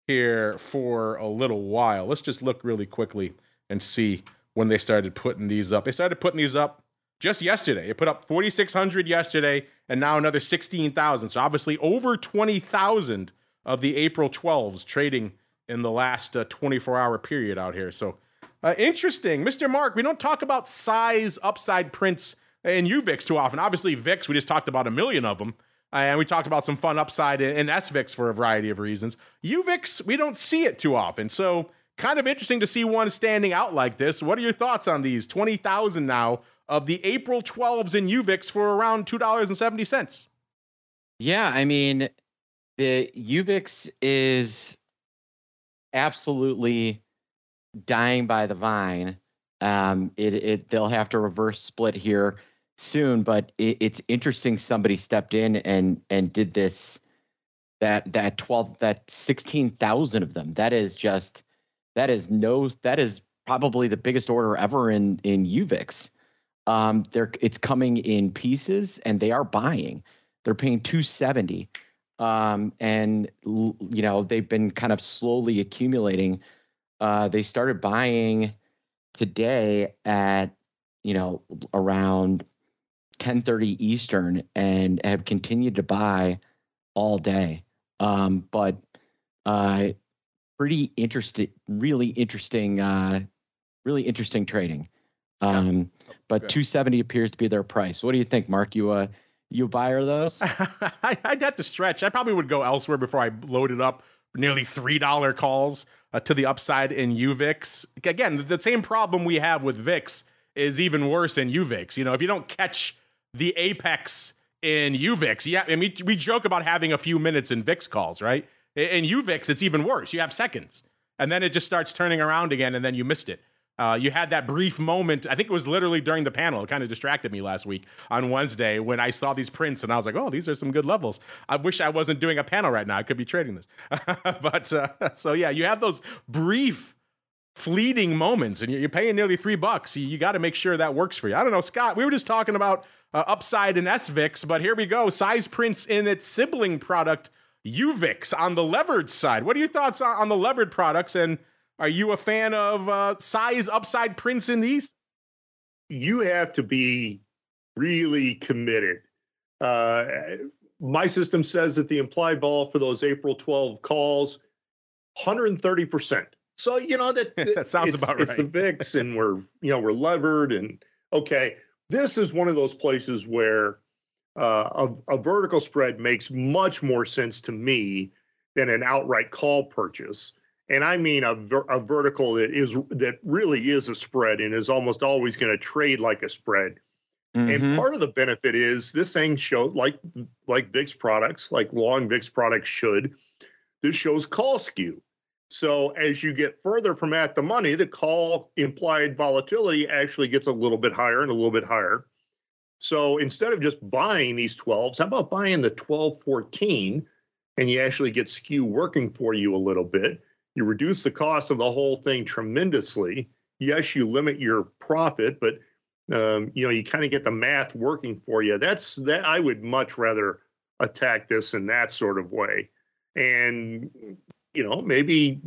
here for a little while. Let's just look really quickly and see when they started putting these up. They started putting these up just yesterday. It put up 4,600 yesterday and now another 16,000. So obviously over 20,000 of the April 12s trading in the last 24-hour period out here. So interesting. Mr. Mark, we don't talk about size upside prints in UVIX too often. Obviously, VIX, we just talked about a million of them. And we talked about some fun upside in SVIX for a variety of reasons. UVIX, we don't see it too often. So kind of interesting to see one standing out like this. What are your thoughts on these? 20,000 now of the April 12s in UVIX for around $2.70. Yeah, I mean, the UVIX is absolutely dying by the vine. They'll have to reverse split here soon, but it's interesting somebody stepped in and did this, that 16,000 of them. That is probably the biggest order ever in UVIX. It's coming in pieces and they are buying. They're paying $2.70. And they've been kind of slowly accumulating. They started buying today at, around 10:30 Eastern and have continued to buy all day. But pretty interesting, really interesting trading. But good. 270 appears to be their price. What do you think, Mark? You a buyer of those? I'd have to stretch. I probably would go elsewhere before I loaded up nearly $3 calls to the upside in UVIX. Again, the same problem we have with VIX is even worse in UVIX. If you don't catch the apex in UVIX, we joke about having a few minutes in VIX calls, right? In UVIX, it's even worse. You have seconds, and then it just starts turning around again, and then you missed it. You had that brief moment, I think it was literally during the panel, it kind of distracted me last week on Wednesday when I saw these prints and I was like, oh, these are some good levels. I wish I wasn't doing a panel right now. I could be trading this. But so yeah, you have those brief fleeting moments and you're paying nearly $3. You got to make sure that works for you. I don't know, Scott, we were just talking about upside in SVIX, but here we go. Size prints in its sibling product, UVIX, on the levered side. What are your thoughts on the levered products, and are you a fan of size upside prints in these? You have to be really committed. my system says that the implied vol for those April 12 calls, 130%. So, that sounds about right. It's the VIX and we're levered and okay. This is one of those places where a vertical spread makes much more sense to me than an outright call purchase. And I mean a vertical that really is a spread and is almost always going to trade like a spread. Mm-hmm. And part of the benefit is this thing showed like VIX products, like long VIX products should. This shows call skew. So as you get further from at the money, the call implied volatility actually gets a little bit higher and a little bit higher. So instead of just buying these 12s, how about buying the 12-14 and you actually get skew working for you a little bit? You reduce the cost of the whole thing tremendously. Yes, you limit your profit, but you kind of get the math working for you. That I would much rather attack this in that sort of way. And maybe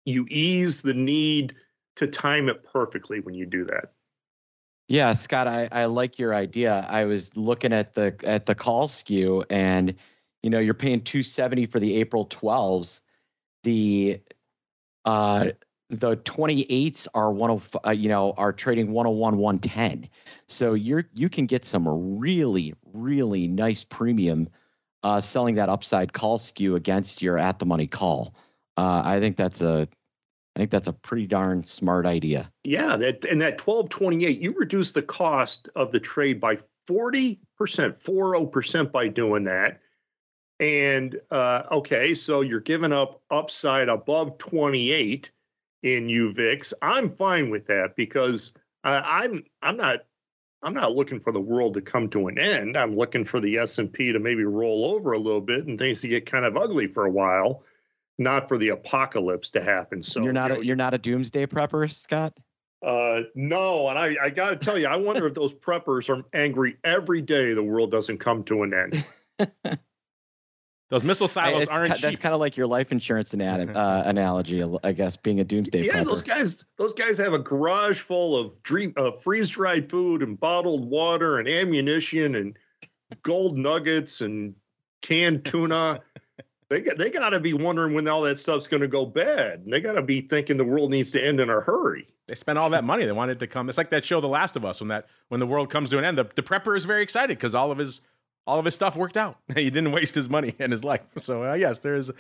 you ease the need to time it perfectly when you do that. Yeah, Scott, I like your idea. I was looking at the call skew, and you're paying $270 for the April 12s. The 28s are are trading 101, 110. So you can get some really, really nice premium selling that upside call skew against your at the money call. I think that's a pretty darn smart idea. Yeah, that 1228, you reduce the cost of the trade by 40% by doing that. And okay, so you're giving up upside above 28 in UVIX. I'm fine with that because I'm not looking for the world to come to an end. I'm looking for the S&P to maybe roll over a little bit and things to get kind of ugly for a while, not for the apocalypse to happen. So you're not a doomsday prepper, Scott? No, and I got to tell you, I wonder if those preppers are angry every day the world doesn't come to an end. Those missile silos aren't cheap. That's kind of like your life insurance analogy, I guess, being a doomsday prepper. Those guys have a garage full of freeze-dried food and bottled water and ammunition and gold nuggets and canned tuna. They got to be wondering when all that stuff's going to go bad. And they got to be thinking the world needs to end in a hurry. They spent all that money. They wanted it to come. It's like that show, The Last of Us, when the world comes to an end. The prepper is very excited because all of his stuff worked out. He didn't waste his money and his life. So yes, there is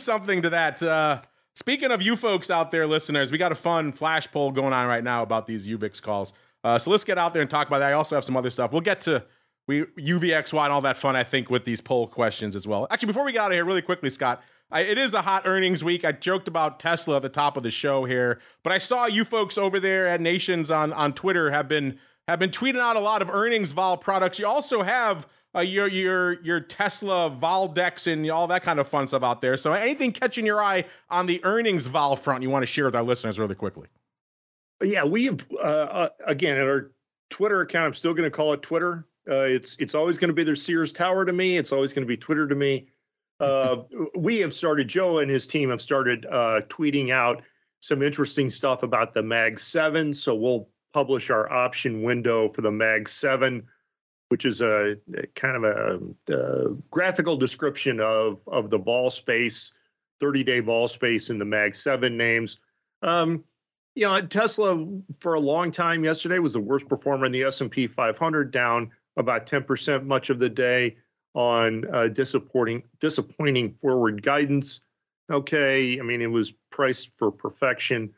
something to that. Speaking of you folks out there, listeners, we got a fun flash poll going on right now about these UVIX calls. So let's get out there and talk about that. I also have some other stuff. We'll get to UVXY and all that fun, I think, with these poll questions as well. Actually, before we get out of here, really quickly, Scott, it is a hot earnings week. I joked about Tesla at the top of the show here, but I saw you folks over there at Nations on Twitter have been tweeting out a lot of earnings vol products. You also have your Tesla Voldex and all that kind of fun stuff out there. So anything catching your eye on the earnings vol front you want to share with our listeners really quickly? Yeah, we've again at our Twitter account. I'm still going to call it Twitter. It's always going to be their Sears Tower to me. It's always going to be Twitter to me. We have started. Joe and his team have started tweeting out some interesting stuff about the Mag 7. So we'll publish our option window for the Mag 7, which is a kind of a graphical description of the vol space, 30-day vol space in the Mag 7 names. Tesla for a long time yesterday was the worst performer in the S&P 500, down about 10% much of the day on disappointing forward guidance. Okay, I mean, it was priced for perfection.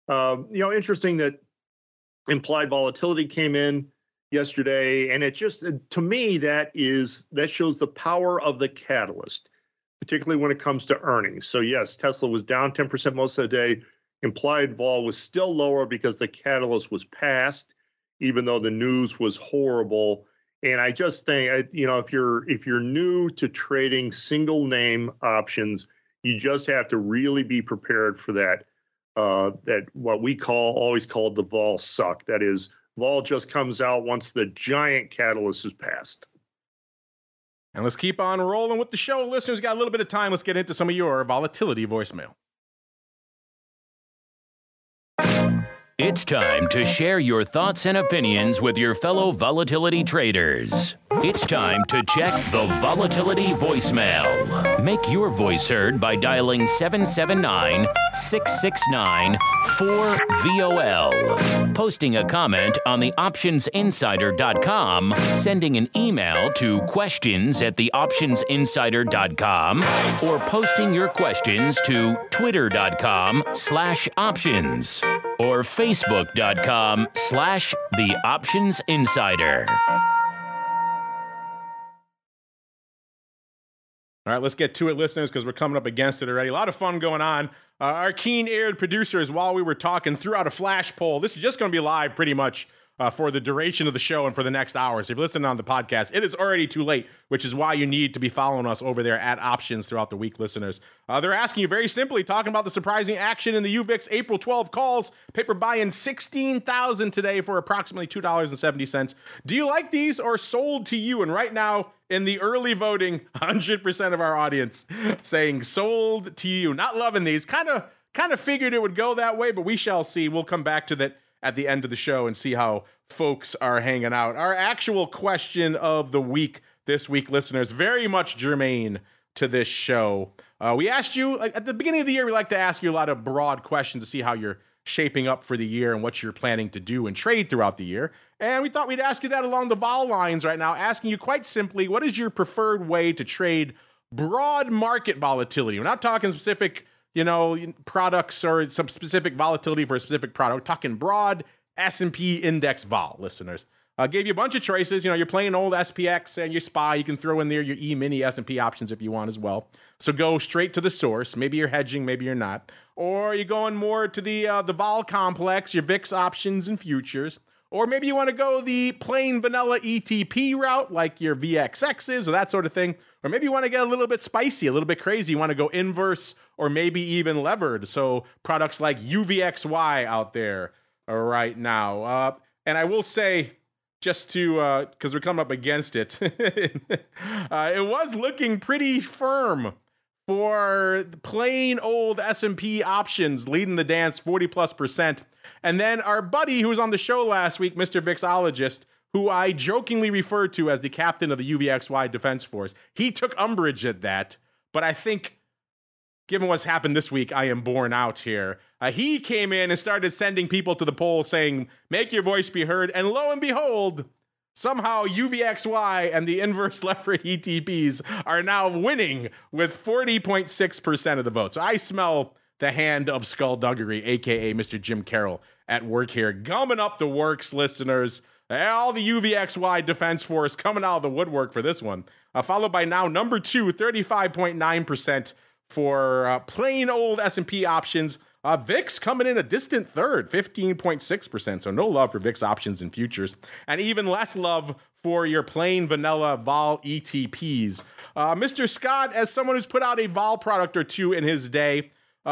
Interesting that implied volatility came in yesterday, and it just, to me, that shows the power of the catalyst, particularly when it comes to earnings. So yes, Tesla was down 10% most of the day. Implied vol was still lower because the catalyst was passed, even though the news was horrible. And I just think, if you're new to trading single name options, you just have to really be prepared for that. That what we always called the vol suck. That is, vol just comes out once the giant catalyst is passed. And let's keep on rolling with the show, listeners. Got a little bit of time. Let's get into some of your volatility voicemail. It's time to share your thoughts and opinions with your fellow volatility traders. It's time to check the volatility voicemail. Make your voice heard by dialing 779-669-4VOL. Posting a comment on the optionsinsider.com, sending an email to questions@theoptionsinsider.com, or posting your questions to twitter.com/options or facebook.com/theoptionsinsider. All right, let's get to it, listeners, because we're coming up against it already. A lot of fun going on. Our keen-eared producers, while we were talking, threw out a flash poll. This is just going to be live pretty much for the duration of the show and for the next hour. So if you're listening on the podcast, it is already too late, which is why you need to be following us over there at Options throughout the week, listeners. They're asking you very simply, talking about the surprising action in the UVIX April 12 calls. Paper buying 16,000 today for approximately $2.70. Do you like these or sold to you? And right now, in the early voting, 100% of our audience saying sold to you. Not loving these. Kind of figured it would go that way, but we shall see. We'll come back to that at the end of the show and see how folks are hanging out. Our actual question of the week this week, listeners, very much germane to this show. We asked you, at the beginning of the year, we like to ask you a lot of broad questions to see how you're shaping up for the year and what you're planning to do and trade throughout the year. And we thought we'd ask you that along the vol lines right now, asking you quite simply, what is your preferred way to trade broad market volatility? We're not talking specific, products or some specific volatility for a specific product. We're talking broad S&P index vol, listeners. Gave you a bunch of choices. You're playing old SPX and your SPY. You can throw in there your E-mini S&P options if you want as well. So go straight to the source. Maybe you're hedging, maybe you're not. Or you're going more to the vol complex, your VIX options and futures. Or maybe you want to go the plain vanilla ETP route, like your VXXs or that sort of thing. Or maybe you want to get a little bit spicy, a little bit crazy. You want to go inverse or maybe even levered. So products like UVXY out there right now. And I will say, just to, because we're coming up against it, it was looking pretty firm for plain old S&P options leading the dance 40+%. And then our buddy who was on the show last week, Mr. VIXologist, who I jokingly referred to as the captain of the UVXY Defense Force, he took umbrage at that. But I think, given what's happened this week, I am borne out here. He came in and started sending people to the poll saying, make your voice be heard. And lo and behold, somehow UVXY and the inverse levered ETPs are now winning with 40.6% of the vote. So I smell the hand of skullduggery, a.k.a. Mr. Jim Carroll, at work here, gumming up the works, listeners. All the UVXY Defense Force coming out of the woodwork for this one. Followed by now number 2, 35.9% for plain old S&P options. VIX coming in a distant third, 15.6%. So no love for VIX options and futures. And even less love for your plain vanilla vol ETPs. Mr. Scott, as someone who's put out a vol product or two in his day,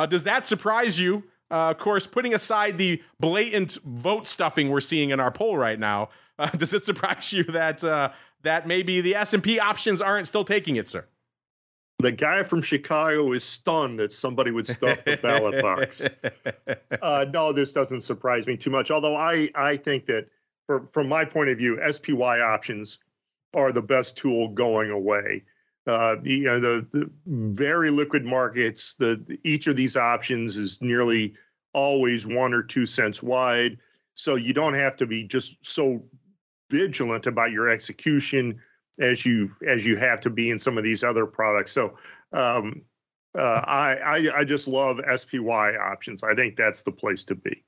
does that surprise you? Of course, putting aside the blatant vote stuffing we're seeing in our poll right now, does it surprise you that maybe the S&P options aren't still taking it, sir? The guy from Chicago is stunned that somebody would stuff the ballot box. No, this doesn't surprise me too much. Although I think that from my point of view, SPY options are the best tool going away. The very liquid markets, each of these options is nearly always 1 or 2 cents wide. So you don't have to be just so vigilant about your execution as you have to be in some of these other products. So I just love SPY options. I think that's the place to be.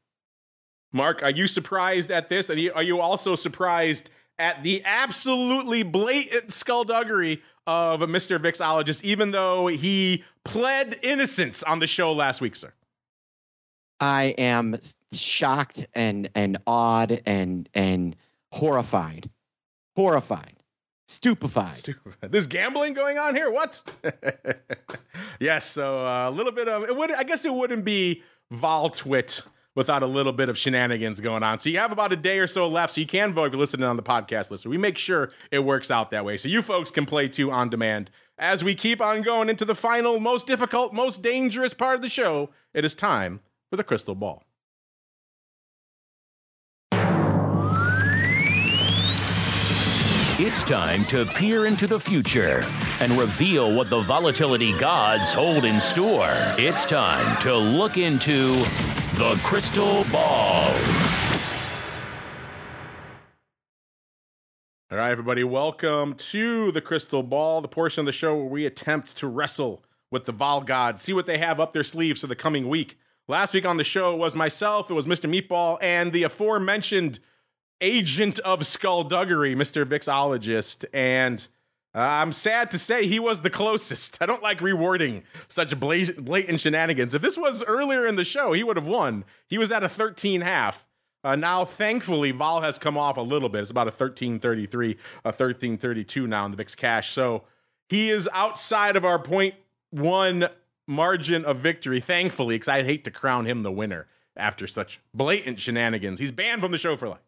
Mark, are you surprised at this? And are you also surprised at the absolutely blatant skullduggery of a Mr. VIXologist, even though he pled innocence on the show last week, sir? I am shocked and awed and horrified. Stupefied. There's gambling going on here? What? Yes, so a little bit of it would. I guess it wouldn't be VolTwit without a little bit of shenanigans going on. So you have about a day or so left, so you can vote if you're listening on the podcast list. We make sure it works out that way, so you folks can play too on demand. As we keep on going into the final, most difficult, most dangerous part of the show, it is time for the crystal ball. It's time to peer into the future and reveal what the volatility gods hold in store. It's time to look into the crystal ball. All right, everybody, welcome to the Crystal Ball, the portion of the show where we attempt to wrestle with the vol gods, see what they have up their sleeves for the coming week. Last week on the show was myself, it was Mr. Meatball, and the aforementioned agent of skullduggery, Mr. VIXologist, and I'm sad to say he was the closest. I don't like rewarding such blatant shenanigans. If this was earlier in the show, he would have won. He was at a 13.5. Now, thankfully, vol has come off a little bit. It's about a 13.33, a 13.32 now in the VIX cash. So he is outside of our 0.1 margin of victory, thankfully, because I'd hate to crown him the winner after such blatant shenanigans. He's banned from the show for life.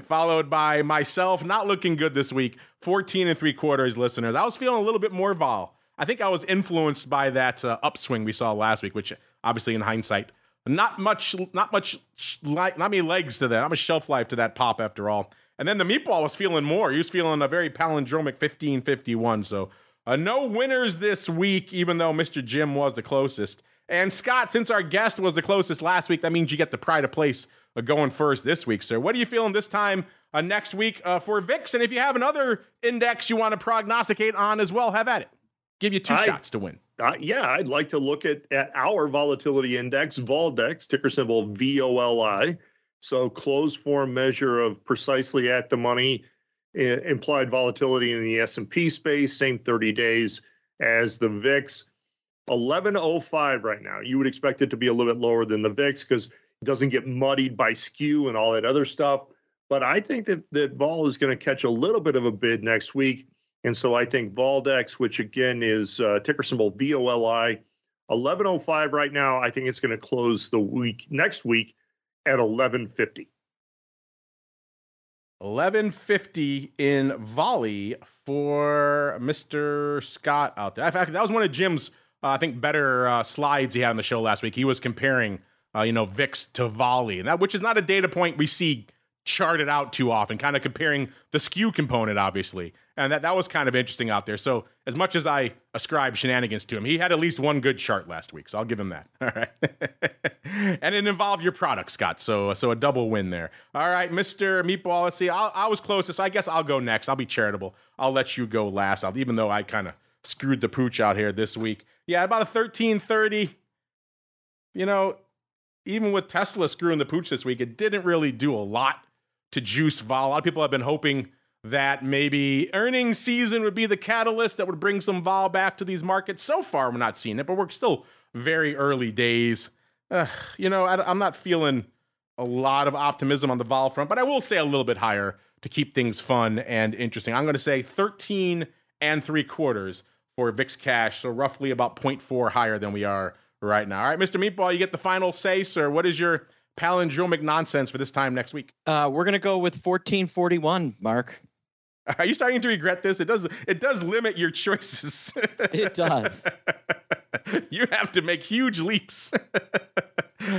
Followed by myself, not looking good this week, 14 3/4 listeners. I was feeling a little bit more vol. I think I was influenced by that upswing we saw last week, which obviously in hindsight, not many legs to that, not much shelf life to that pop after all. And then the Meatball was feeling more. He was feeling a very palindromic 15.51. So no winners this week, even though Mr. Jim was the closest. And Scott, since our guest was the closest last week, that means you get the pride of place going first this week, sir. What are you feeling this time next week for VIX? And if you have another index you want to prognosticate on as well, have at it. Give you two shots to win. Yeah, I'd like to look at our volatility index, VOLDEX, ticker symbol VOLI. So closed form measure of precisely at the money implied volatility in the S&P space, same 30 days as the VIX. 1105 right now. You would expect it to be a little bit lower than the VIX because it doesn't get muddied by skew and all that other stuff. But I think that vol is going to catch a little bit of a bid next week. And so I think VOLDEX, which again is ticker symbol VOLI, 1105 right now. I think it's going to close next week at 1150. 1150 in volley for Mr. Scott out there. In fact, that was one of Jim's I think better slides he had on the show last week. He was comparing, VIX to volley, and which is not a data point we see charted out too often. Kind of comparing the skew component, obviously, and that was kind of interesting out there. So as much as I ascribe shenanigans to him, he had at least one good chart last week, so I'll give him that. All right, and it involved your product, Scott. So a double win there. All right, Mr. Meatball. Let's see. I was closest, so I guess I'll go next. I'll be charitable. I'll let you go last. Even though I kind of screwed the pooch out here this week. Yeah, about a 13.30. Even with Tesla screwing the pooch this week, it didn't really do a lot to juice vol. A lot of people have been hoping that maybe earnings season would be the catalyst that would bring some vol back to these markets. So far, we're not seeing it, but we're still very early days. I'm not feeling a lot of optimism on the vol front, but I will say a little bit higher to keep things fun and interesting. I'm going to say 13 3/4 for VIX cash, so roughly about 0.4 higher than we are right now. All right, Mr. Meatball, you get the final say, sir. What is your palindromic nonsense for this time next week? We're going to go with 1441, Mark. Are you starting to regret this? It does limit your choices. It does. You have to make huge leaps.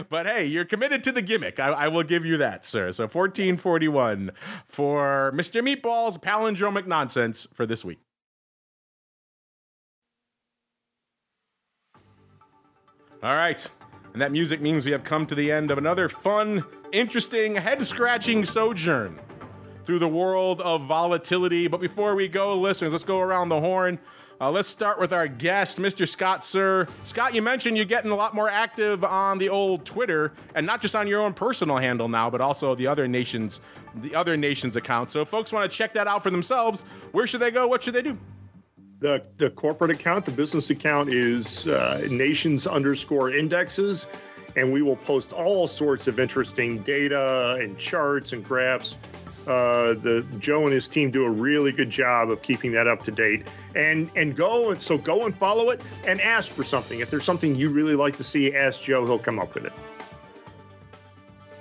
But hey, you're committed to the gimmick. I will give you that, sir. So 1441 for Mr. Meatball's palindromic nonsense for this week. All right, and that music means we have come to the end of another fun, interesting, head-scratching sojourn through the world of volatility. But before we go, listeners, let's go around the horn. Let's start with our guest, Mr. Scott, sir. Scott, you mentioned you're getting a lot more active on the old Twitter, and not just on your own personal handle now, but also the other nations' accounts. So if folks want to check that out for themselves, where should they go? What should they do? The corporate account, the business account is nations_indexes, and we will post all sorts of interesting data and charts and graphs. Joe and his team do a really good job of keeping that up to date. And go and follow it and ask for something. If there's something you really like to see, ask Joe. He'll come up with it.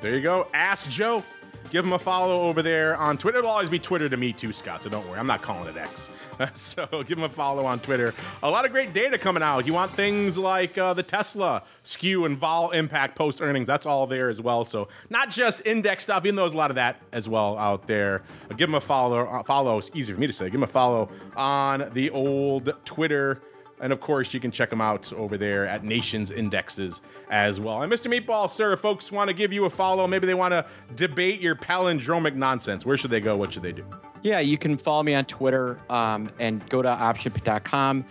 There you go. Ask Joe. Give them a follow over there on Twitter. It'll always be Twitter to me too, Scott, so don't worry. I'm not calling it X. So give them a follow on Twitter. A lot of great data coming out. You want things like the Tesla skew and vol impact post-earnings. That's all there as well. So not just index stuff, even though there's a lot of that as well out there. Give them a follow. It's easy for me to say. Give them a follow on the old Twitter. And, of course, you can check them out over there at Nations Indexes as well. And, Mr. Meatball, sir, if folks want to give you a follow, maybe they want to debate your palindromic nonsense, where should they go? What should they do? Yeah, you can follow me on Twitter and go to optionpit.com.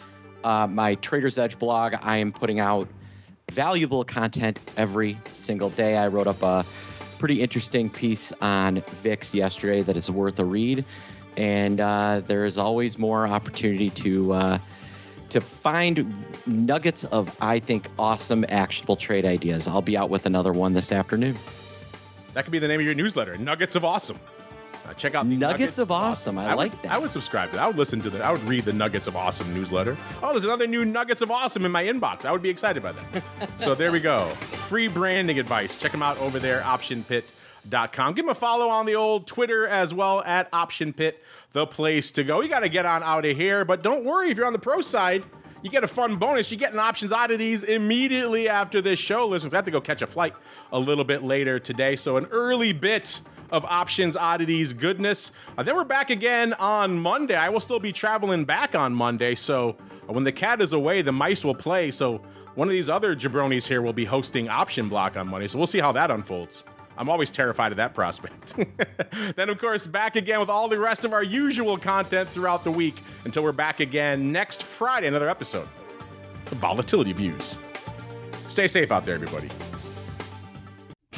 My Trader's Edge blog, I am putting out valuable content every single day. I wrote up a pretty interesting piece on VIX yesterday that is worth a read. And there is always more opportunity to find nuggets of, I think, awesome, actionable trade ideas. I'll be out with another one this afternoon. That could be the name of your newsletter, Nuggets of Awesome. Check out the Nuggets of Awesome. I like that. I would subscribe to that. I would listen to that. I would read the Nuggets of Awesome newsletter. Oh, there's another new Nuggets of Awesome in my inbox. I would be excited by that. So there we go. Free branding advice. Check them out over there, optionpit.com. Give them a follow on the old Twitter as well at OptionPit, the place to go. You got to get on out of here, but don't worry if you're on the pro side. You get a fun bonus. You get an Options Oddities immediately after this show. Listen, we have to go catch a flight a little bit later today, so an early bit of Options Oddities goodness. Then we're back again on Monday. I will still be traveling back on Monday, so when the cat is away, the mice will play. So one of these other jabronis here will be hosting Option Block on Monday, so we'll see how that unfolds. I'm always terrified of that prospect. Then, of course, back again with all the rest of our usual content throughout the week until we're back again next Friday, another episode of Volatility Views. Stay safe out there, everybody.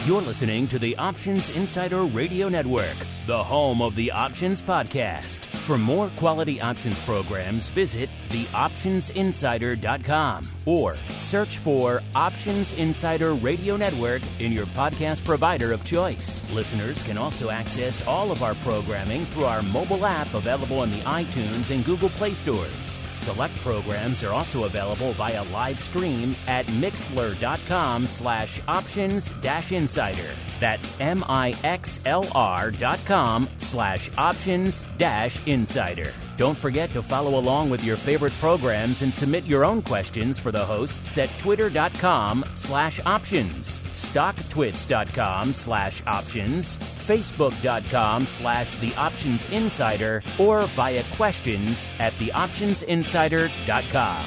You're listening to the Options Insider Radio Network, the home of the Options Podcast. For more quality options programs, visit theoptionsinsider.com or search for Options Insider Radio Network in your podcast provider of choice. Listeners can also access all of our programming through our mobile app available in the iTunes and Google Play stores. Select programs are also available via live stream at mixlr.com/options-insider. That's mixlr.com/options-insider. Don't forget to follow along with your favorite programs and submit your own questions for the hosts at twitter.com/options, stocktwits.com/options, facebook.com/theoptionsinsider, or via questions at theoptionsinsider.com.